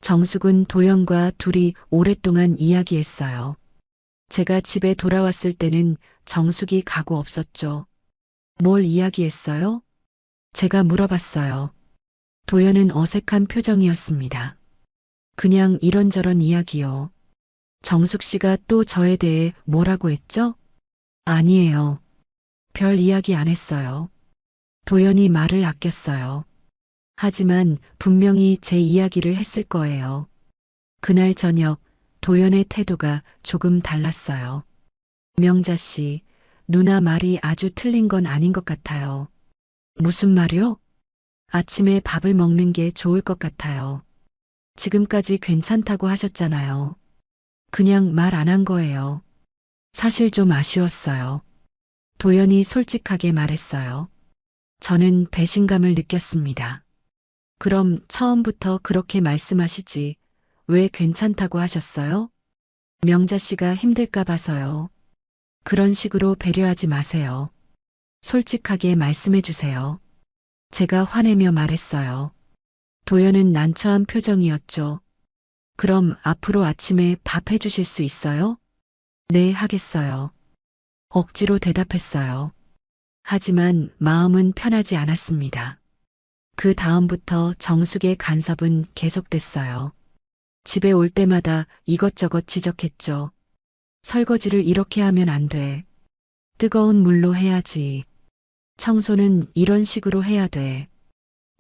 정숙은 도연과 둘이 오랫동안 이야기했어요. 제가 집에 돌아왔을 때는 정숙이 가고 없었죠. 뭘 이야기했어요? 제가 물어봤어요. 도연은 어색한 표정이었습니다. 그냥 이런저런 이야기요. 정숙 씨가 또 저에 대해 뭐라고 했죠? 아니에요. 별 이야기 안 했어요. 도연이 말을 아꼈어요. 하지만 분명히 제 이야기를 했을 거예요. 그날 저녁 도연의 태도가 조금 달랐어요. 명자 씨, 누나 말이 아주 틀린 건 아닌 것 같아요. 무슨 말이요? 아침에 밥을 먹는 게 좋을 것 같아요. 지금까지 괜찮다고 하셨잖아요. 그냥 말 안 한 거예요. 사실 좀 아쉬웠어요. 도연이 솔직하게 말했어요. 저는 배신감을 느꼈습니다. 그럼 처음부터 그렇게 말씀하시지. 왜 괜찮다고 하셨어요? 명자 씨가 힘들까 봐서요. 그런 식으로 배려하지 마세요. 솔직하게 말씀해 주세요. 제가 화내며 말했어요. 도연은 난처한 표정이었죠. 그럼 앞으로 아침에 밥 해주실 수 있어요? 네, 하겠어요. 억지로 대답했어요. 하지만 마음은 편하지 않았습니다. 그 다음부터 정숙의 간섭은 계속됐어요. 집에 올 때마다 이것저것 지적했죠. 설거지를 이렇게 하면 안 돼. 뜨거운 물로 해야지. 청소는 이런 식으로 해야 돼.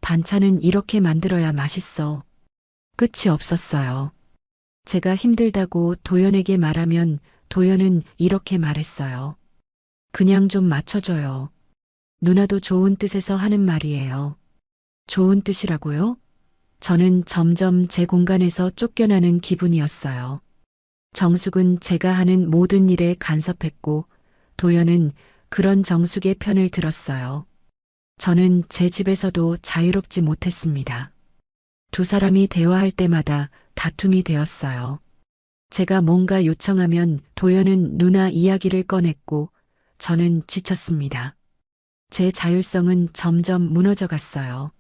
반찬은 이렇게 만들어야 맛있어. 끝이 없었어요. 제가 힘들다고 도연에게 말하면 도연은 이렇게 말했어요. 그냥 좀 맞춰줘요. 누나도 좋은 뜻에서 하는 말이에요. 좋은 뜻이라고요? 저는 점점 제 공간에서 쫓겨나는 기분이었어요. 정숙은 제가 하는 모든 일에 간섭했고 도연은 그런 정숙의 편을 들었어요. 저는 제 집에서도 자유롭지 못했습니다. 두 사람이 대화할 때마다 다툼이 되었어요. 제가 뭔가 요청하면 도연은 누나 이야기를 꺼냈고 저는 지쳤습니다. 제 자율성은 점점 무너져 갔어요.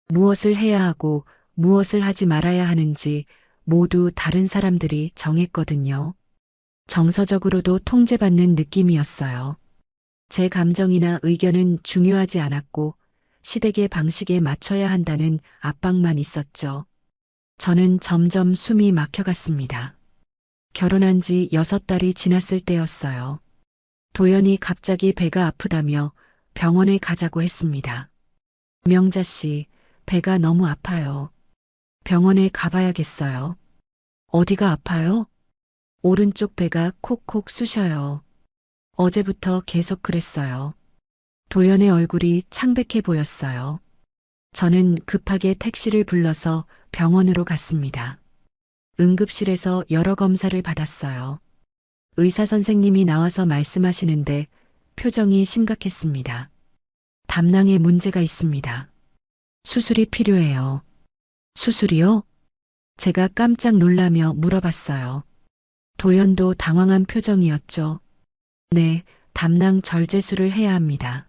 무엇을 해야 하고 무엇을 하지 말아야 하는지 모두 다른 사람들이 정했거든요. 정서적으로도 통제받는 느낌이었어요. 제 감정이나 의견은 중요하지 않았고 시댁의 방식에 맞춰야 한다는 압박만 있었죠. 저는 점점 숨이 막혀갔습니다. 결혼한 지 6달이 지났을 때였어요. 도연이 갑자기 배가 아프다며 병원에 가자고 했습니다. 명자 씨, 배가 너무 아파요. 병원에 가봐야겠어요. 어디가 아파요? 오른쪽 배가 콕콕 쑤셔요. 어제부터 계속 그랬어요. 도연의 얼굴이 창백해 보였어요. 저는 급하게 택시를 불러서 병원으로 갔습니다. 응급실에서 여러 검사를 받았어요. 의사 선생님이 나와서 말씀하시는데 표정이 심각했습니다. 담낭에 문제가 있습니다. 수술이 필요해요. 수술이요? 제가 깜짝 놀라며 물어봤어요. 도연도 당황한 표정이었죠. 네, 담낭 절제술을 해야 합니다.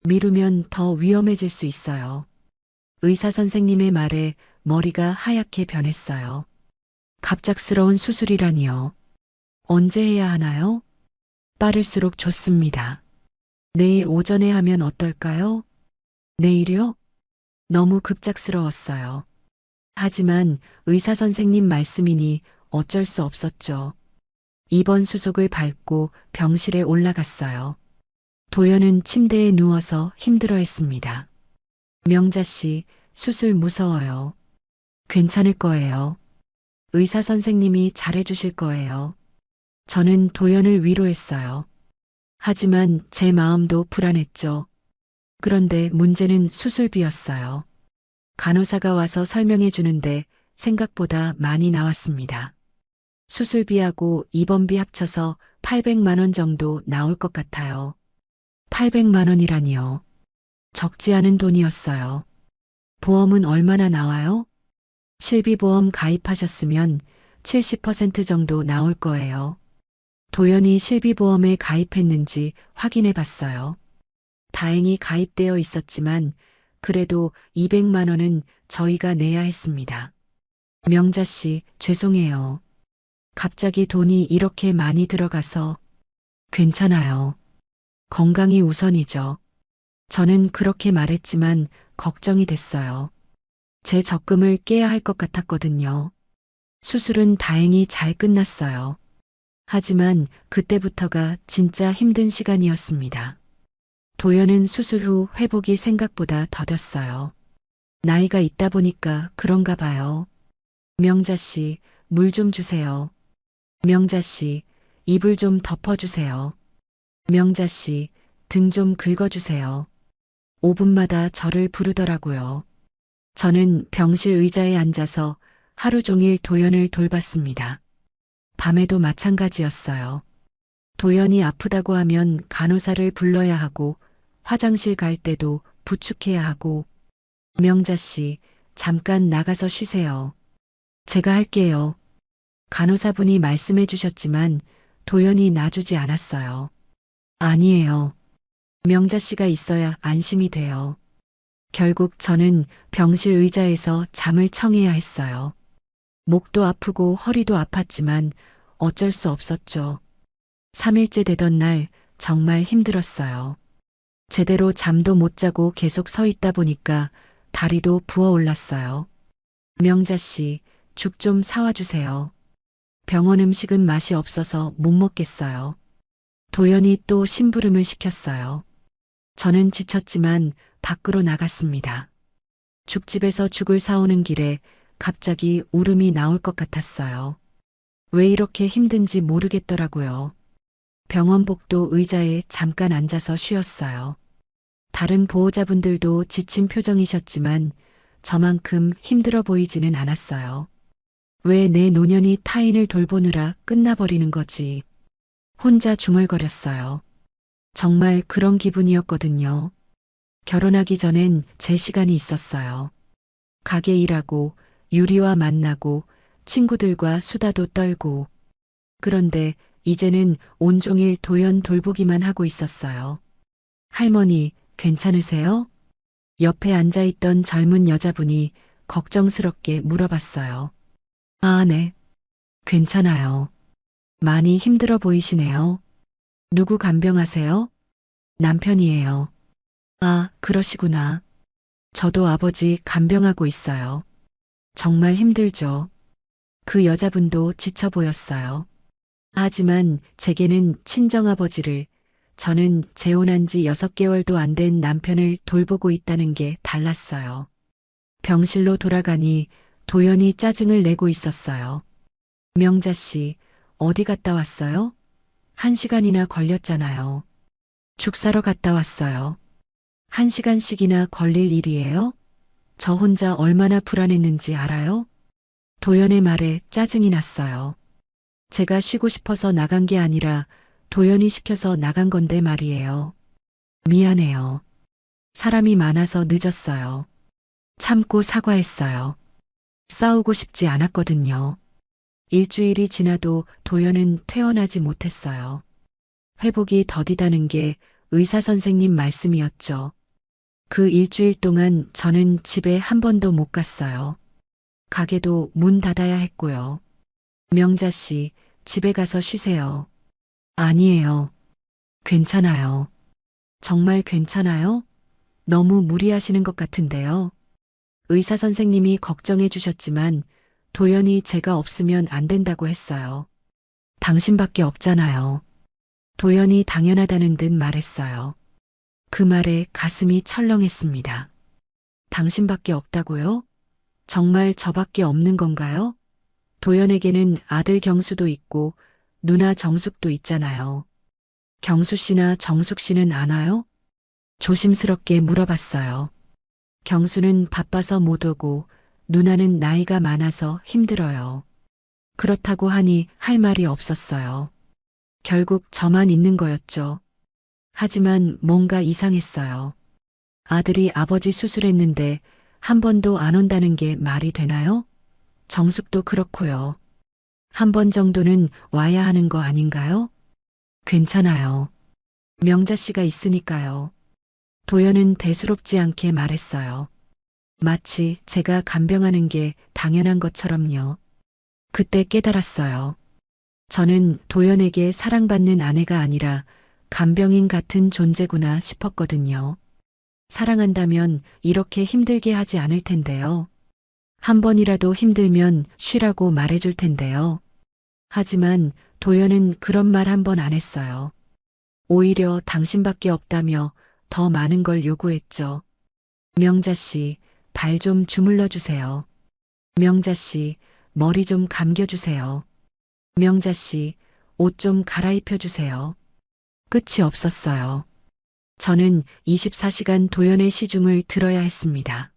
미루면 더 위험해질 수 있어요. 의사 선생님의 말에 머리가 하얗게 변했어요. 갑작스러운 수술이라니요. 언제 해야 하나요? 빠를수록 좋습니다. 내일 오전에 하면 어떨까요? 내일이요? 너무 급작스러웠어요. 하지만 의사 선생님 말씀이니 어쩔 수 없었죠. 입원 수속을 밟고 병실에 올라갔어요. 도연은 침대에 누워서 힘들어했습니다. 명자 씨, 수술 무서워요. 괜찮을 거예요. 의사 선생님이 잘해주실 거예요. 저는 도연을 위로했어요. 하지만 제 마음도 불안했죠. 그런데 문제는 수술비였어요. 간호사가 와서 설명해 주는데 생각보다 많이 나왔습니다. 수술비하고 입원비 합쳐서 800만 원 정도 나올 것 같아요. 800만 원이라니요. 적지 않은 돈이었어요. 보험은 얼마나 나와요? 실비보험 가입하셨으면 70% 정도 나올 거예요. 도연이 실비보험에 가입했는지 확인해 봤어요. 다행히 가입되어 있었지만 그래도 200만 원은 저희가 내야 했습니다. 명자 씨, 죄송해요. 갑자기 돈이 이렇게 많이 들어가서 괜찮아요. 건강이 우선이죠. 저는 그렇게 말했지만 걱정이 됐어요. 제 적금을 깨야 할 것 같았거든요. 수술은 다행히 잘 끝났어요. 하지만 그때부터가 진짜 힘든 시간이었습니다. 도연은 수술 후 회복이 생각보다 더뎠어요. 나이가 있다 보니까 그런가 봐요. 명자 씨, 물 좀 주세요. 명자 씨, 이불 좀 덮어주세요. 명자 씨, 등 좀 긁어주세요. 5분마다 저를 부르더라고요. 저는 병실 의자에 앉아서 하루 종일 도연을 돌봤습니다. 밤에도 마찬가지였어요. 도연이 아프다고 하면 간호사를 불러야 하고 화장실 갈 때도 부축해야 하고 명자 씨, 잠깐 나가서 쉬세요. 제가 할게요. 간호사분이 말씀해 주셨지만 도연이 놔주지 않았어요. 아니에요. 명자 씨가 있어야 안심이 돼요. 결국 저는 병실 의자에서 잠을 청해야 했어요. 목도 아프고 허리도 아팠지만 어쩔 수 없었죠. 3일째 되던 날 정말 힘들었어요. 제대로 잠도 못 자고 계속 서 있다 보니까 다리도 부어올랐어요. 명자 씨, 죽 좀 사와 주세요. 병원 음식은 맛이 없어서 못 먹겠어요. 도연이 또 심부름을 시켰어요. 저는 지쳤지만 밖으로 나갔습니다. 죽집에서 죽을 사오는 길에 갑자기 울음이 나올 것 같았어요. 왜 이렇게 힘든지 모르겠더라고요. 병원복도 의자에 잠깐 앉아서 쉬었어요. 다른 보호자분들도 지친 표정이셨지만 저만큼 힘들어 보이지는 않았어요. 왜 내 노년이 타인을 돌보느라 끝나버리는 거지. 혼자 중얼거렸어요. 정말 그런 기분이었거든요. 결혼하기 전엔 제 시간이 있었어요. 가게 일하고 유리와 만나고 친구들과 수다도 떨고. 그런데 이제는 온종일 도연 돌보기만 하고 있었어요. 할머니, 괜찮으세요? 옆에 앉아있던 젊은 여자분이 걱정스럽게 물어봤어요. 아, 네. 괜찮아요. 많이 힘들어 보이시네요. 누구 간병하세요? 남편이에요. 아, 그러시구나. 저도 아버지 간병하고 있어요. 정말 힘들죠. 그 여자분도 지쳐 보였어요. 하지만 제게는 친정아버지를, 저는 재혼한 지 6개월도 안 된 남편을 돌보고 있다는 게 달랐어요. 병실로 돌아가니 도연이 짜증을 내고 있었어요. 명자 씨, 어디 갔다 왔어요? 1시간이나 걸렸잖아요. 죽 사러 갔다 왔어요. 1시간씩이나 걸릴 일이에요? 저 혼자 얼마나 불안했는지 알아요? 도연의 말에 짜증이 났어요. 제가 쉬고 싶어서 나간 게 아니라 도연이 시켜서 나간 건데 말이에요. 미안해요. 사람이 많아서 늦었어요. 참고 사과했어요. 싸우고 싶지 않았거든요. 일주일이 지나도 도연은 퇴원하지 못했어요. 회복이 더디다는 게 의사 선생님 말씀이었죠. 그 일주일 동안 저는 집에 한 번도 못 갔어요. 가게도 문 닫아야 했고요. 명자 씨, 집에 가서 쉬세요. 아니에요. 괜찮아요. 정말 괜찮아요? 너무 무리하시는 것 같은데요. 의사 선생님이 걱정해 주셨지만 도연이 제가 없으면 안 된다고 했어요. 당신밖에 없잖아요. 도연이 당연하다는 듯 말했어요. 그 말에 가슴이 철렁했습니다. 당신밖에 없다고요? 정말 저밖에 없는 건가요? 도연에게는 아들 경수도 있고 누나 정숙도 있잖아요. 경수 씨나 정숙 씨는 안 와요? 조심스럽게 물어봤어요. 경수는 바빠서 못 오고 누나는 나이가 많아서 힘들어요. 그렇다고 하니 할 말이 없었어요. 결국 저만 있는 거였죠. 하지만 뭔가 이상했어요. 아들이 아버지 수술했는데 한 번도 안 온다는 게 말이 되나요? 정숙도 그렇고요. 한 번 정도는 와야 하는 거 아닌가요? 괜찮아요. 명자 씨가 있으니까요. 도연은 대수롭지 않게 말했어요. 마치 제가 간병하는 게 당연한 것처럼요. 그때 깨달았어요. 저는 도연에게 사랑받는 아내가 아니라 간병인 같은 존재구나 싶었거든요. 사랑한다면 이렇게 힘들게 하지 않을 텐데요. 한 번이라도 힘들면 쉬라고 말해줄 텐데요. 하지만 도연은 그런 말 한 번 안 했어요. 오히려 당신밖에 없다며 더 많은 걸 요구했죠. 명자 씨, 발 좀 주물러 주세요. 명자 씨, 머리 좀 감겨 주세요. 명자 씨, 옷 좀 갈아입혀 주세요. 끝이 없었어요. 저는 24시간 도연의 시중을 들어야 했습니다.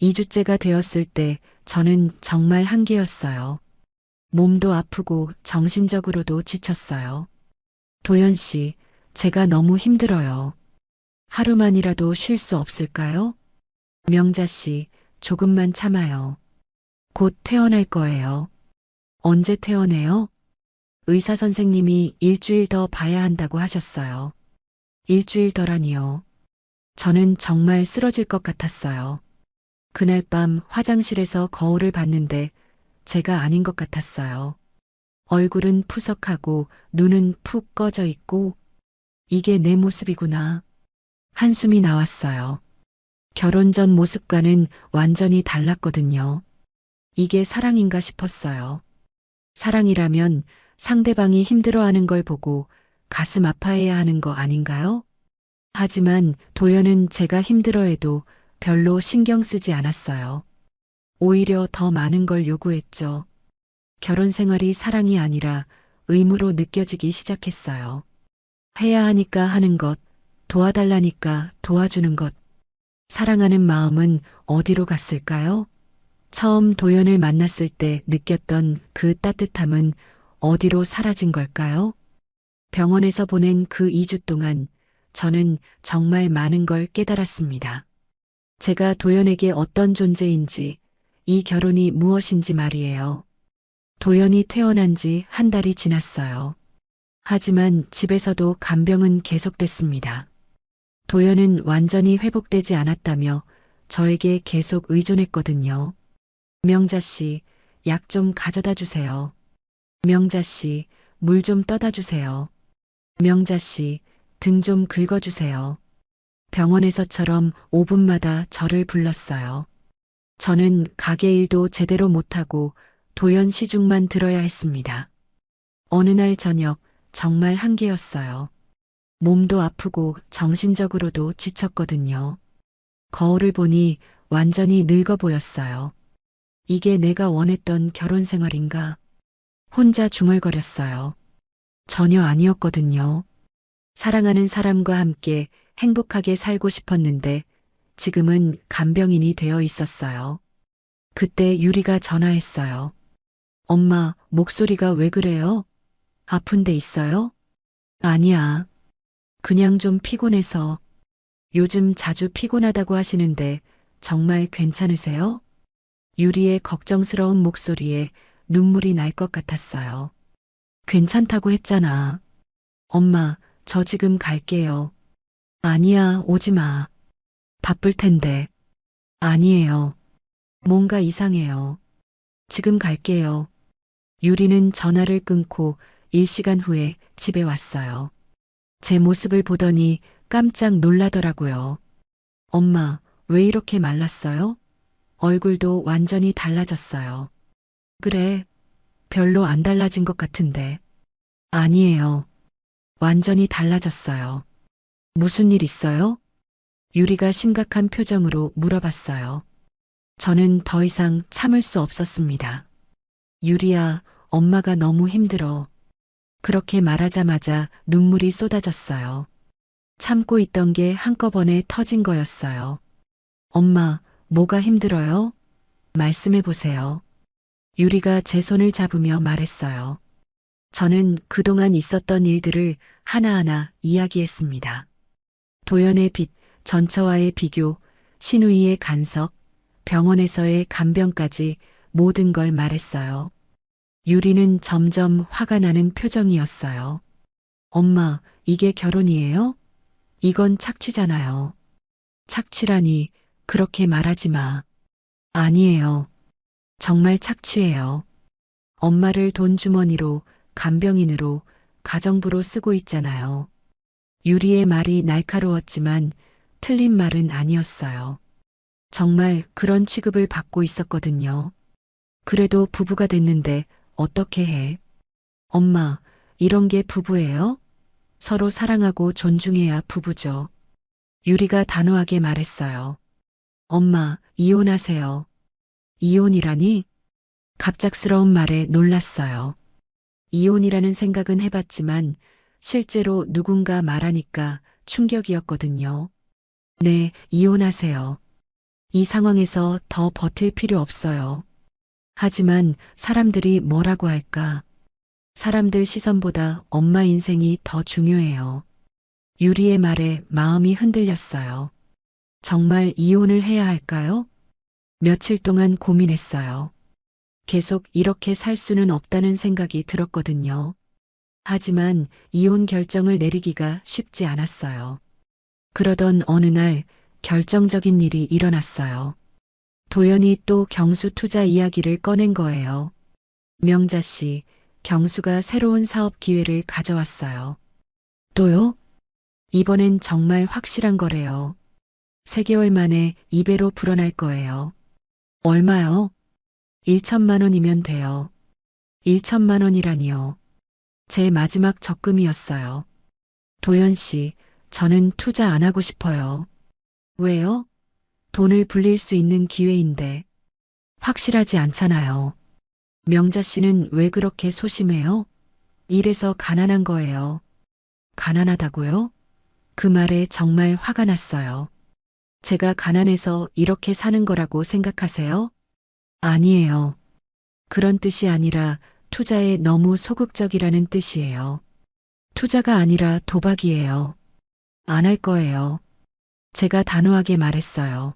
2주째가 되었을 때 저는 정말 한계였어요. 몸도 아프고 정신적으로도 지쳤어요. 도연 씨, 제가 너무 힘들어요. 하루만이라도 쉴 수 없을까요? 명자 씨, 조금만 참아요. 곧 퇴원할 거예요. 언제 퇴원해요? 의사 선생님이 일주일 더 봐야 한다고 하셨어요. 일주일 더라니요. 저는 정말 쓰러질 것 같았어요. 그날 밤 화장실에서 거울을 봤는데 제가 아닌 것 같았어요. 얼굴은 푸석하고 눈은 푹 꺼져 있고 이게 내 모습이구나. 한숨이 나왔어요. 결혼 전 모습과는 완전히 달랐거든요. 이게 사랑인가 싶었어요. 사랑이라면 상대방이 힘들어하는 걸 보고 가슴 아파해야 하는 거 아닌가요? 하지만 도연은 제가 힘들어해도 별로 신경 쓰지 않았어요. 오히려 더 많은 걸 요구했죠. 결혼 생활이 사랑이 아니라 의무로 느껴지기 시작했어요. 해야 하니까 하는 것, 도와달라니까 도와주는 것. 사랑하는 마음은 어디로 갔을까요? 처음 도연을 만났을 때 느꼈던 그 따뜻함은 어디로 사라진 걸까요? 병원에서 보낸 그 2주 동안 저는 정말 많은 걸 깨달았습니다. 제가 도연에게 어떤 존재인지, 이 결혼이 무엇인지 말이에요. 도연이 퇴원한 지 한 달이 지났어요. 하지만 집에서도 간병은 계속됐습니다. 도연은 완전히 회복되지 않았다며 저에게 계속 의존했거든요. 명자 씨, 약 좀 가져다 주세요. 명자 씨, 물 좀 떠다 주세요. 명자 씨, 등 좀 긁어주세요. 병원에서처럼 5분마다 저를 불렀어요. 저는 가게 일도 제대로 못하고 도연 시중만 들어야 했습니다. 어느 날 저녁 정말 한계였어요. 몸도 아프고 정신적으로도 지쳤거든요. 거울을 보니 완전히 늙어 보였어요. 이게 내가 원했던 결혼 생활인가? 혼자 중얼거렸어요. 전혀 아니었거든요. 사랑하는 사람과 함께 행복하게 살고 싶었는데 지금은 간병인이 되어 있었어요. 그때 유리가 전화했어요. 엄마, 목소리가 왜 그래요? 아픈 데 있어요? 아니야. 그냥 좀 피곤해서. 요즘 자주 피곤하다고 하시는데 정말 괜찮으세요? 유리의 걱정스러운 목소리에 눈물이 날 것 같았어요. 괜찮다고 했잖아. 엄마, 저 지금 갈게요. 아니야, 오지 마. 바쁠 텐데. 아니에요. 뭔가 이상해요. 지금 갈게요. 유리는 전화를 끊고 1시간 후에 집에 왔어요. 제 모습을 보더니 깜짝 놀라더라고요. 엄마, 왜 이렇게 말랐어요? 얼굴도 완전히 달라졌어요. 그래, 별로 안 달라진 것 같은데. 아니에요. 완전히 달라졌어요. 무슨 일 있어요? 유리가 심각한 표정으로 물어봤어요. 저는 더 이상 참을 수 없었습니다. 유리야, 엄마가 너무 힘들어. 그렇게 말하자마자 눈물이 쏟아졌어요. 참고 있던 게 한꺼번에 터진 거였어요. 엄마, 뭐가 힘들어요? 말씀해 보세요. 유리가 제 손을 잡으며 말했어요. 저는 그동안 있었던 일들을 하나하나 이야기했습니다. 도연의 빚, 전처와의 비교, 신우이의 간섭, 병원에서의 간병까지 모든 걸 말했어요. 유리는 점점 화가 나는 표정이었어요. 엄마, 이게 결혼이에요? 이건 착취잖아요. 착취라니, 그렇게 말하지 마. 아니에요. 정말 착취예요. 엄마를 돈 주머니로, 간병인으로, 가정부로 쓰고 있잖아요. 유리의 말이 날카로웠지만 틀린 말은 아니었어요. 정말 그런 취급을 받고 있었거든요. 그래도 부부가 됐는데 어떻게 해? 엄마, 이런 게 부부예요? 서로 사랑하고 존중해야 부부죠. 유리가 단호하게 말했어요. 엄마, 이혼하세요. 이혼이라니? 갑작스러운 말에 놀랐어요. 이혼이라는 생각은 해봤지만 실제로 누군가 말하니까 충격이었거든요. 네, 이혼하세요. 이 상황에서 더 버틸 필요 없어요. 하지만 사람들이 뭐라고 할까? 사람들 시선보다 엄마 인생이 더 중요해요. 유리의 말에 마음이 흔들렸어요. 정말 이혼을 해야 할까요? 며칠 동안 고민했어요. 계속 이렇게 살 수는 없다는 생각이 들었거든요. 하지만 이혼 결정을 내리기가 쉽지 않았어요. 그러던 어느 날 결정적인 일이 일어났어요. 도연이 또 경수 투자 이야기를 꺼낸 거예요. 명자 씨, 경수가 새로운 사업 기회를 가져왔어요. 또요? 이번엔 정말 확실한 거래요. 3개월 만에 2배로 불어날 거예요. 얼마요? 1천만 원이면 돼요. 1천만 원이라니요. 제 마지막 적금이었어요. 도연 씨, 저는 투자 안 하고 싶어요. 왜요? 돈을 불릴 수 있는 기회인데. 확실하지 않잖아요. 명자 씨는 왜 그렇게 소심해요? 이래서 가난한 거예요. 가난하다고요? 그 말에 정말 화가 났어요. 제가 가난해서 이렇게 사는 거라고 생각하세요? 아니에요. 그런 뜻이 아니라 투자에 너무 소극적이라는 뜻이에요. 투자가 아니라 도박이에요. 안 할 거예요. 제가 단호하게 말했어요.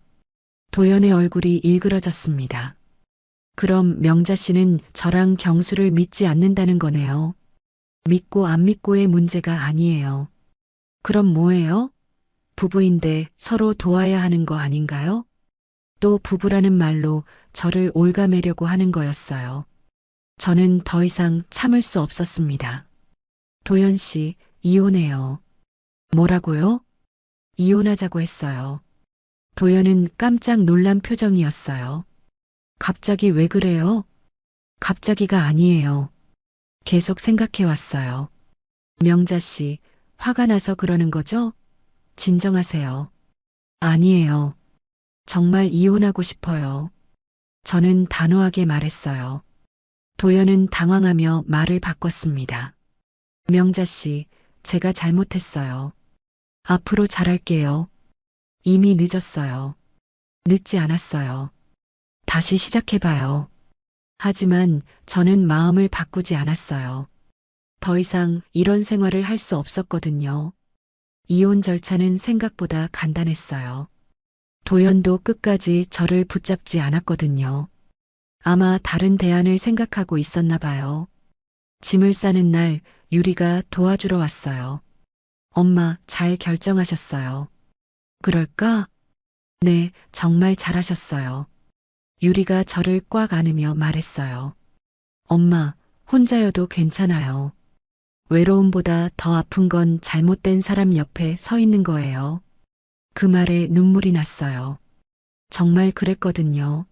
도연의 얼굴이 일그러졌습니다. 그럼 명자 씨는 저랑 경수를 믿지 않는다는 거네요. 믿고 안 믿고의 문제가 아니에요. 그럼 뭐예요? 부부인데 서로 도와야 하는 거 아닌가요? 또 부부라는 말로 저를 올가매려고 하는 거였어요. 저는 더 이상 참을 수 없었습니다. 도연 씨, 이혼해요. 뭐라고요? 이혼하자고 했어요. 도연은 깜짝 놀란 표정이었어요. 갑자기 왜 그래요? 갑자기가 아니에요. 계속 생각해 왔어요. 명자 씨, 화가 나서 그러는 거죠? 진정하세요. 아니에요. 정말 이혼하고 싶어요. 저는 단호하게 말했어요. 도연은 당황하며 말을 바꿨습니다. 명자 씨, 제가 잘못했어요. 앞으로 잘할게요. 이미 늦었어요. 늦지 않았어요. 다시 시작해봐요. 하지만 저는 마음을 바꾸지 않았어요. 더 이상 이런 생활을 할 수 없었거든요. 이혼 절차는 생각보다 간단했어요. 도연도 끝까지 저를 붙잡지 않았거든요. 아마 다른 대안을 생각하고 있었나 봐요. 짐을 싸는 날 유리가 도와주러 왔어요. 엄마, 잘 결정하셨어요. 그럴까? 네, 정말 잘하셨어요. 유리가 저를 꽉 안으며 말했어요. 엄마, 혼자여도 괜찮아요. 외로움보다 더 아픈 건 잘못된 사람 옆에 서 있는 거예요. 그 말에 눈물이 났어요. 정말 그랬거든요.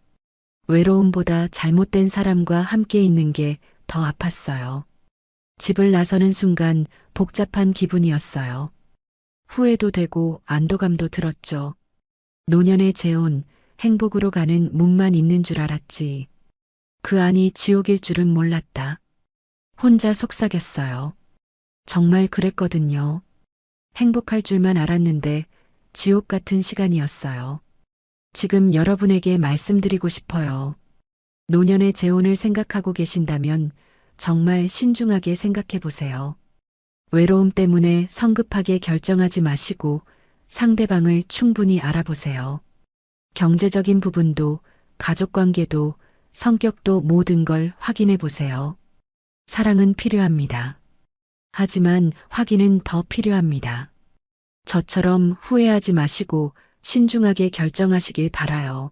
외로움보다 잘못된 사람과 함께 있는 게 더 아팠어요. 집을 나서는 순간 복잡한 기분이었어요. 후회도 되고 안도감도 들었죠. 노년의 재혼, 행복으로 가는 문만 있는 줄 알았지. 그 안이 지옥일 줄은 몰랐다. 혼자 속삭였어요. 정말 그랬거든요. 행복할 줄만 알았는데 지옥 같은 시간이었어요. 지금 여러분에게 말씀드리고 싶어요. 노년의 재혼을 생각하고 계신다면 정말 신중하게 생각해 보세요. 외로움 때문에 성급하게 결정하지 마시고 상대방을 충분히 알아보세요. 경제적인 부분도, 가족 관계도, 성격도 모든 걸 확인해 보세요. 사랑은 필요합니다. 하지만 확인은 더 필요합니다. 저처럼 후회하지 마시고 신중하게 결정하시길 바라요.